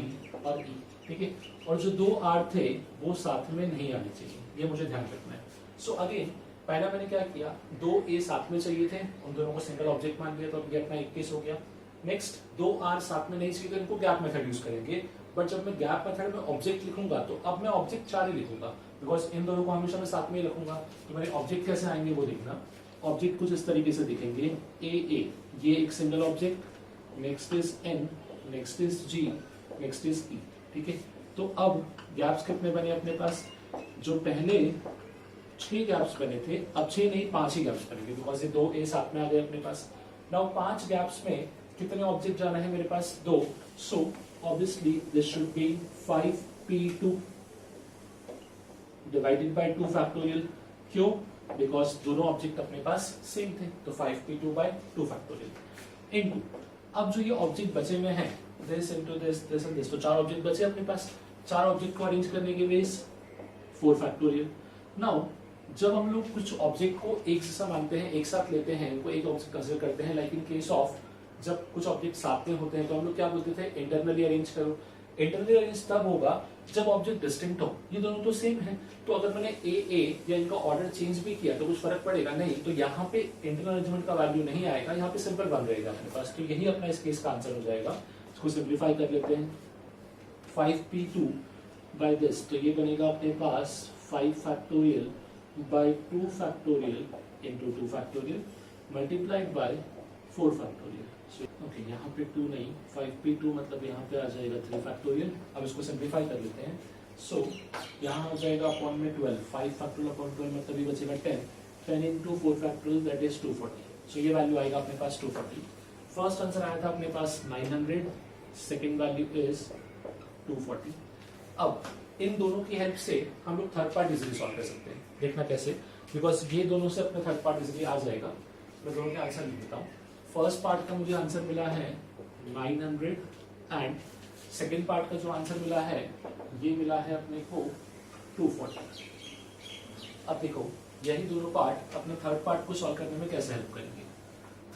और E, ठीक है। और जो 2 R थे वो साथ में नहीं आने चाहिए, ये मुझे ध्यान रखना है। सो अगेन पहला मैंने क्या किया, 2 A साथ में चाहिए थे, उन दोनों को सिंगल ऑब्जेक्ट मान लिया, तो अब ये अपना एक केस हो गया। नेक्स्ट 2 R साथ में नहीं चाहिए तो इनको गैप मेथड यूज करेंगे, बट जब मैं गैप मेथड में ऑब्जेक्ट लिखूंगा तो अब मैं ऑब्जेक्ट 4 ही लिखूंगा, बिकॉज इन दोनों को हमेशा मैं साथ में ही रखूंगा। तो मेरे ऑब्जेक्ट कैसे आएंगे वो देखना। ऑब्जेक्ट कुछ इस तरीके से दिखेंगे, ए, ये एक single object, next is N, next is G, next is E, ठीक है। तो अब गैप्स कितने बने अपने पास? जो पहले 6 गैप्स बने थे, अब 6 नहीं 5 ही गैप्स बनेंगे, बिकॉज ये 2 A साथ में आ गए अपने पास। नाउ 5 गैप्स में कितने ऑब्जेक्ट जाना है मेरे पास? 2। So obviously this should be 5p2 divided by 2 factorial. क्यों? बिकॉज दोनों ऑब्जेक्ट अपने पास सेम थे, तो 5p2 बाय 2 फैक्टोरियल इनटू, अब जो ये ऑब्जेक्ट बचे हुए हैं this into this and this, तो 4 ऑब्जेक्ट बचे अपने पास। 4 ऑब्जेक्ट को अरेंज करने के बेस 4 फैक्टोरियल। नाउ जब हम लोग कुछ ऑब्जेक्ट को एक जैसा मानते हैं, एक साथ लेते हैं, इनको एक ऑब्जेक्ट कंसीडर करते हैं, लाइक इन केस ऑफ जब कुछ ऑब्जेक्ट साथ में होते हैं तो हम लोग क्या बोलते थे? इंटरनली अरेंज करो। इंटरनली अरेंज तब होगा जब ऑब्जेक्ट डिस्टिंक्ट हो। ये दोनों तो सेम है, तो अगर मैंने ए या इनका ऑर्डर चेंज भी किया तो कुछ फर्क पड़ेगा नहीं, तो यहाँ पे इंटरनल अरेंजमेंट का वैल्यू नहीं आएगा, यहाँ पे सिंपल बन रहेगा अपने पास। तो यही अपना इस केस का आंसर हो जाएगा। इसको सिंप्लीफाई कर लेते हैं, 5p2 बाय दिस, तो ये बनेगा अपने पास 5 factorial by 2 factorial into 2 factorial multiplied by 4 factorial. Okay, यहाँ पे 2 नहीं, 5p2 मतलब यहाँ पे आ जाएगा 3 फैक्टोरियल। अब इसको सिंप्लीफाई कर लेते हैं। सो यहाँ हो जाएगा अपॉन में 12, 5 फैक्टोरियल अपॉन 12 मतलब ये बचेगा 10 इंटू 4 फैक्टोरियल दैट इज 240। सो ये वैल्यू आएगा अपने पास 240। फर्स्ट आंसर आया था अपने पास 900, सेकेंड वैल्यू इज 240। अब इन दोनों की हेल्प से हम लोग थर्ड पार्ट इजिली सॉल्व कर सकते हैं। देखना कैसे, बिकॉज ये दोनों से अपने थर्ड पार्ट इजिली आ जाएगा। मैं दोनों के आंसर लिख देता हूँ। फर्स्ट पार्ट का मुझे आंसर मिला है 900 एंड सेकेंड पार्ट का जो आंसर मिला है ये मिला है अपने को 240। अब देखो यही दोनों पार्ट अपने थर्ड पार्ट को सॉल्व करने में कैसे हेल्प करेंगे।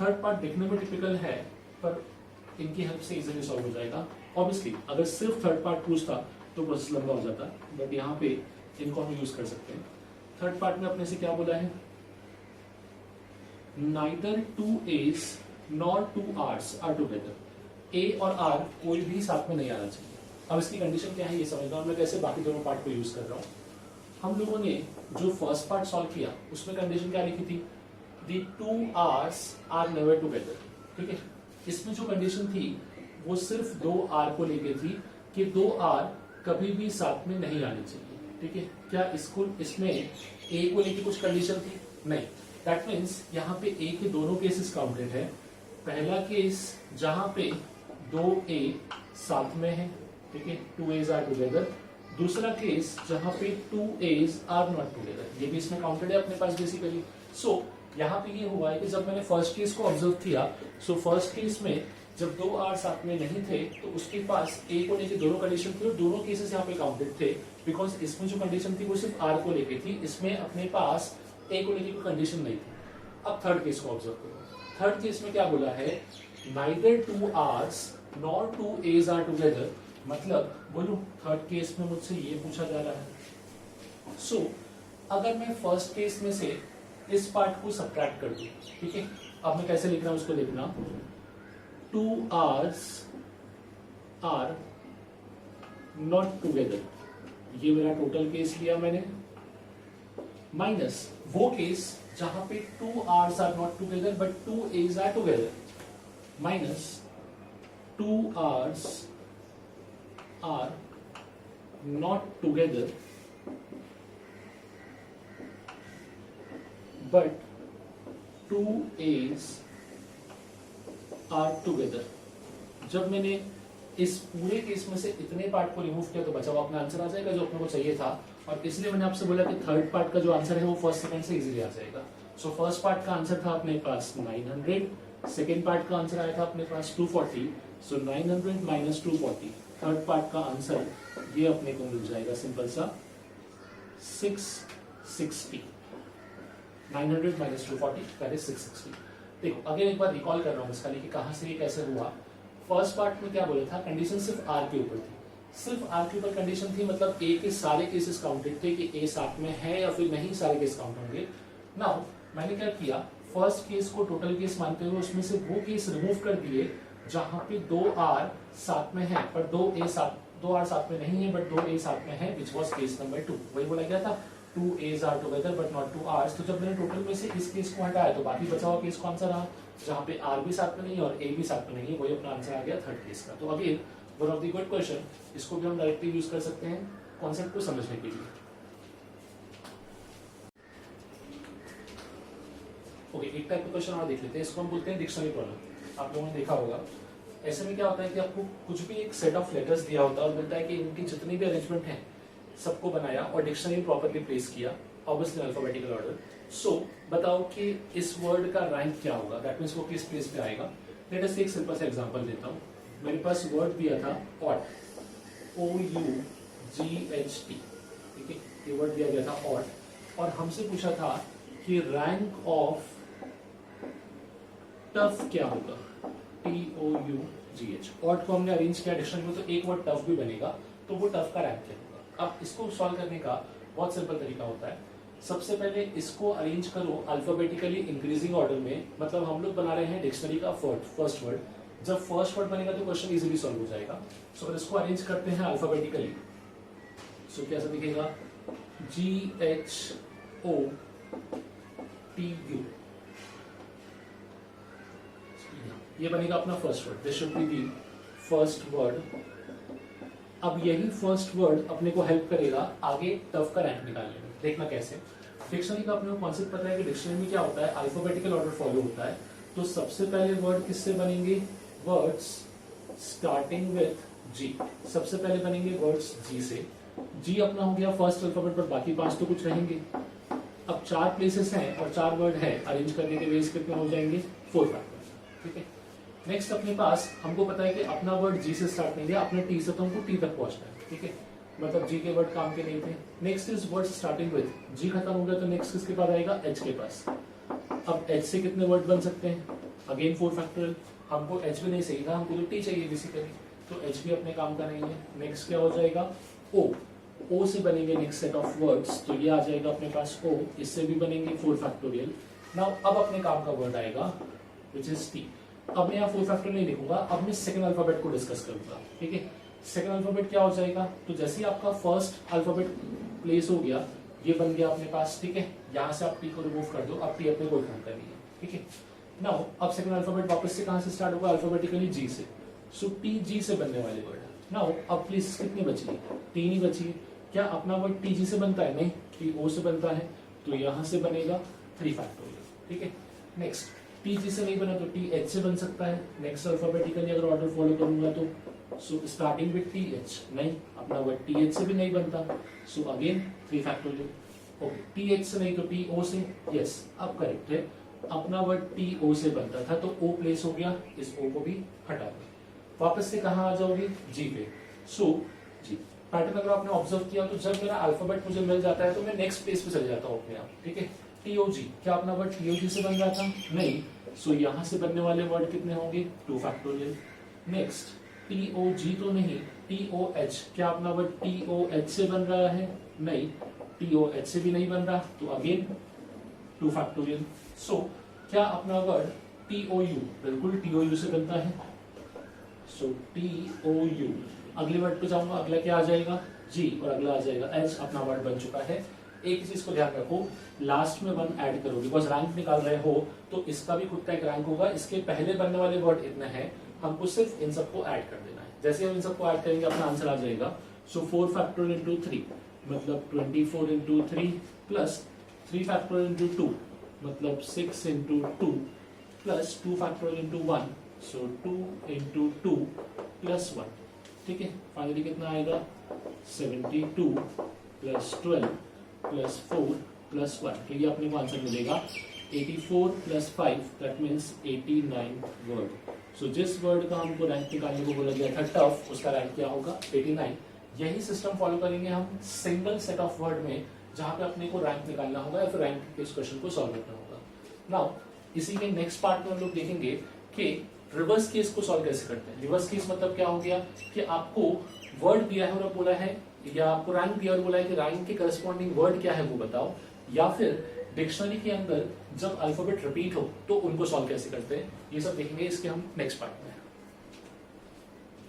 थर्ड पार्ट देखने में टिपिकल है पर इनकी हेल्प से इजीली सॉल्व हो जाएगा। ऑब्वियसली अगर सिर्फ थर्ड पार्ट पूछता तो प्रोसेस लंबा हो जाता, बट यहाँ पे इनको हम यूज कर सकते हैं। थर्ड पार्ट में अपने से क्या बोला है, neither 2 A's nor 2 R's are together। A और R कोई भी साथ में नहीं आना चाहिए। अब इसकी कंडीशन क्या है ये समझना, और मैं कैसे बाकी दोनों पार्ट को यूज कर रहा हूँ। हम लोगों ने जो फर्स्ट पार्ट सॉल्व किया उसमें कंडीशन क्या लिखी थी, the 2 R's are never together, ठीक है। इसमें जो कंडीशन थी वो सिर्फ 2R को लेके थी कि 2R कभी भी साथ में नहीं आने चाहिए, ठीक है। क्या इसको इसमें A को लेके कुछ कंडीशन थी? नहीं। दैट मीन्स यहाँ पे A के दोनों केसेस काउंटेड है। पहला केस जहां पे 2A साथ में है, ठीक है, 2 A's आर टुगेदर। दूसरा केस जहां पे 2 A's आर नॉट टुगेदर, ये भी इसमें काउंटेड है अपने पास बेसिकली। सो यहाँ पे ये हुआ है कि जब मैंने फर्स्ट केस को ऑब्जर्व किया, सो फर्स्ट केस में जब 2R साथ में नहीं थे तो उसके पास A को लेके दोनों कंडीशन थी और दोनों केसेस यहाँ पे काउंटेड थे, बिकॉज इसमें जो कंडीशन थी वो सिर्फ R को लेके थी, इसमें अपने पास A को लेके कोई कंडीशन नहीं थी। अब थर्ड केस को ऑब्जर्व करो। थर्ड केस में क्या बोला है? Neither 2R's nor 2 A's are together. मतलब बोलूं थर्ड केस में मुझसे ये पूछा जा रहा है। सो अगर मैं फर्स्ट केस में से इस पार्ट को सब्ट्रैक्ट कर दूं, ठीक है, अब मैं कैसे लिख रहा हूं उसको देखना। 2R's आर नॉट टुगेदर, ये मेरा टोटल केस लिया मैंने, माइनस वो केस जहां पे 2R's are not together but 2 A's are together, minus 2R's are not together but 2 A's are together. जब मैंने इस पूरे केस में से इतने पार्ट को रिमूव किया तो बचा हुआ अपना आंसर आ जाएगा जो अपने को चाहिए था, और इसलिए मैंने आपसे बोला कि थर्ड पार्ट का जो आंसर है वो फर्स्ट सेकंड से इजीली आ जाएगा। सो फर्स्ट पार्ट का आंसर था अपने पास 900, सेकंड पार्ट का आंसर आया था अपने पास 240, सो 900 माइनस 240, थर्ड पार्ट का आंसर ये अपने को मिल जाएगा सिंपल सा 660। 900 माइनस 240 दैट इज 660। देखो अगेन एक बार रिकॉल कर रहा हूँ इसका कि कहां से ये कैसे हुआ। फर्स्ट पार्ट में क्या बोला था? कंडीशन सिर्फ आर के ऊपर थी, सिर्फ आर के ऊपर कंडीशन थी, मतलब ए के सारे केसेस काउंटेड थे कि ए साथ में है या फिर नहीं, सारे केस काउंट होंगे। नाउ मैंने क्या किया, फर्स्ट केस को टोटल केस मानते हुए उसमें से वो केस रिमूव कर दिए जहां पे 2R साथ में है पर 2R साथ में नहीं है बट 2A साथ में है, विच वॉज केस नंबर 2। वही बोला गया था 2 A's are together but not 2 R's। तो जब मैंने टोटल में से इस केस को हटाया तो बाकी बचा हुआ केस कौन सा रहा? जहां पे R भी साथ में नहीं है और A भी साथ में नहीं है, वही अपना आंसर आ गया थर्ड केस का। तो again one of the good question, इसको भी हम डायरेक्टली यूज कर सकते हैं कॉन्सेप्ट को समझने के लिए। ओके, एक टाइप का क्वेश्चन और देख लेते हैं, इसको हम बोलते हैं डिक्शनरी प्रॉब्लम। आप लोगों ने देखा होगा ऐसे में क्या होता है कि आपको कुछ भी एक सेट ऑफ लेटर्स दिया होता है और बोलता है कि इनकी जितनी भी अरेंजमेंट है सबको बनाया और डिक्शनरी प्रॉपर्ली प्लेस किया, ऑब्वियसली अल्फाबेटिकल ऑर्डर। सो बताओ कि इस वर्ड का रैंक क्या होगा, दैट मींस वो किस प्लेस पे आएगा। लेट अस एक सिंपल सा एग्जांपल देता हूँ। मेरे पास वर्ड दिया था ऑट, OUGHT, ठीक है, ये वर्ड दिया गया था ऑट, और हमसे पूछा था कि रैंक ऑफ टफ क्या होगा, TOUGH। ऑट को हमने अरेंज किया डिक्शनरी में तो एक वर्ड टफ भी बनेगा, तो वो टफ का रैंक क्या होगा। अब इसको सॉल्व करने का बहुत सिंपल तरीका होता है। सबसे पहले इसको अरेंज करो अल्फाबेटिकली इंक्रीजिंग ऑर्डर में, मतलब हम लोग बना रहे हैं डिक्शनरी का फर्स्ट वर्ड। जब फर्स्ट वर्ड बनेगा तो क्वेश्चन इजीली सॉल्व हो जाएगा। सो अगर इसको अरेंज करते हैं अल्फाबेटिकली, सो कैसा दिखेगा, GHOTU, ये बनेगा अपना first word. This should be the first word. अब यही फर्स्ट वर्ड अपने को हेल्प करेगा आगे टफ का रैंक निकालने में। देखना कैसे। डिक्शनरी का अपने को कॉन्सेप्ट पता है कि डिक्शनरी में क्या होता है, अल्फाबेटिकल ऑर्डर फॉलो होता है। तो सबसे पहले वर्ड किससे बनेंगे, वर्ड्स स्टार्टिंग विथ G। सबसे पहले बनेंगे वर्ड्स G से। G अपना हो गया फर्स्ट अल्फाबेट, पर बाकी 5 तो कुछ रहेंगे। अब 4 प्लेसेस हैं और 4 वर्ड है, अरेंज करने के वेज कितने हो जाएंगे, 4 फैक्टर्स, ठीक है। नेक्स्ट अपने पास हमको पता है कि अपना वर्ड G से स्टार्ट नहीं दिया, अपने T से तो हमको T तक पहुंचना है, ठीक है, मतलब G के वर्ड काम के नहीं थे। Next is word starting with, G खत्म हो गया तो नेक्स्ट किसके पास आएगा, H के पास। अब H से कितने वर्ड बन सकते हैं, अगेन 4 फैक्टोरियल। हमको H भी नहीं चाहिए था, हमको तो T चाहिए बेसिकली, तो H भी अपने काम का नहीं है। नेक्स्ट क्या हो जाएगा, O से बनेंगे नेक्स्ट सेट ऑफ वर्ड्स, तो ये आ जाएगा अपने पास O, इससे भी बनेंगे 4 फैक्टोरियल। नाउ अब अपने काम का वर्ड आएगा विच इज T। अब मैं यहाँ 4 फैक्टर नहीं लिखूंगा, अब मैं सेकंड अल्फाबेट को डिस्कस करूंगा, ठीक है। सेकंड अल्फाबेट क्या हो जाएगा, तो जैसे ही आपका फर्स्ट अल्फाबेट प्लेस हो गया, ये बन गया अपने पास, ठीक है। यहाँ से आप T को रिमूव कर दो, अब T अपने कोई काम करनी है, ठीक है। नाउ अब सेकंड अल्फाबेट वापस से कहाँ से स्टार्ट होगा, अल्फाबेटिकली G से। सो टी जी से बनने वाले वर्ड है। नाउ अब प्लीज कितनी बची है? 3 ही बची है। क्या अपना वर्ड टी जी से बनता है? नहीं, टी ओ से बनता है, तो यहां से बनेगा 3 फैक्टोरियल। ठीक है, नेक्स्ट टी जी से नहीं बना तो टी एच से बन सकता है। नेक्स्ट अल्फाबेटिकली अगर ऑर्डर फॉलो करूंगा तो so starting with T H, नहीं, अपना वर्ड टी एच से भी नहीं बनता, so again 3 factorial. Okay, T H से नहीं तो टी ओ से, यस अब करेक्ट है, अपना वर्ड टी ओ से बनता था तो ओ प्लेस हो गया, इस ओ को भी हटा दो। वापस से कहाँ आ जाओगे? जी पे। सो जी पैटर्न अगर आपने ऑब्जर्व किया तो जब मेरा अल्फाबेट मुझे मिल जाता है तो मैं नेक्स्ट पेज पे चले जाता हूँ अपने आप। ठीक है, टीओजी, क्या अपना वर्ड टीओजी से बन रहा था? नहीं, सो यहां से बनने वाले वर्ड कितने होंगे? 2 फैक्टोरियल। नेक्स्ट टीओजी तो नहीं, टीओएच, क्या अपना वर्ड टीओएच से बन रहा है? नहीं, टीओएच से भी नहीं बन रहा, तो अगेन 2 फैक्टोरियल। सो क्या अपना वर्ड टीओयू? बिल्कुल टीओयू से बनता है, सो टीओयू। अगले वर्ड पे जाऊंगा, अगला क्या आ जाएगा? जी, और अगला आ जाएगा एच। अपना वर्ड बन चुका है। एक चीज को ध्यान रखो, लास्ट में 1 ऐड करो, बिकॉज रैंक निकाल रहे हो तो इसका भी खुद का एक रैंक होगा। इसके पहले बनने वाले वर्ड इतने हैं, हमको सिर्फ इन सबको ऐड कर देना है। जैसे हम इन सबको ऐड करेंगे अपना आंसर आ जाएगा। सो 4 फैक्टोरियल इंटू 3 मतलब 24 इंटू 3 प्लस 3 फैक्टोरियल इंटू 2 मतलब 6 इंटू 2 प्लस 2 फैक्टोरियल इंटू 1, सो 2 इंटू 2 प्लस 1। ठीक है, फाइनली कितना आएगा? 72 प्लस 12 प्लस 4 प्लस 1, तो ये अपने को आंसर मिलेगा 84 प्लस 5, दैट मीन्स 89 वर्ड। सो जिस वर्ड का हमको रैंक निकालने को बोला गया था टफ, उसका रैंक क्या होगा? 89। यही सिस्टम फॉलो करेंगे हम सिंगल सेट ऑफ वर्ड में, जहां पे अपने को रैंक निकालना होगा या फिर रैंक के इस क्वेश्चन को सॉल्व करना होगा। नाउ इसी के नेक्स्ट पार्ट में हम लोग देखेंगे कि रिवर्स केस को सॉल्व कैसे करते हैं। रिवर्स केस मतलब क्या हो गया कि आपको वर्ड दिया है और बोला है, या आपको रैंक दिया और बोला है कि रैंक के करस्पॉन्डिंग वर्ड क्या है वो बताओ, या फिर डिक्शनरी के अंदर जब अल्फाबेट रिपीट हो तो उनको सॉल्व कैसे करते हैं, ये सब देखेंगे इसके हम नेक्स्ट पार्ट में।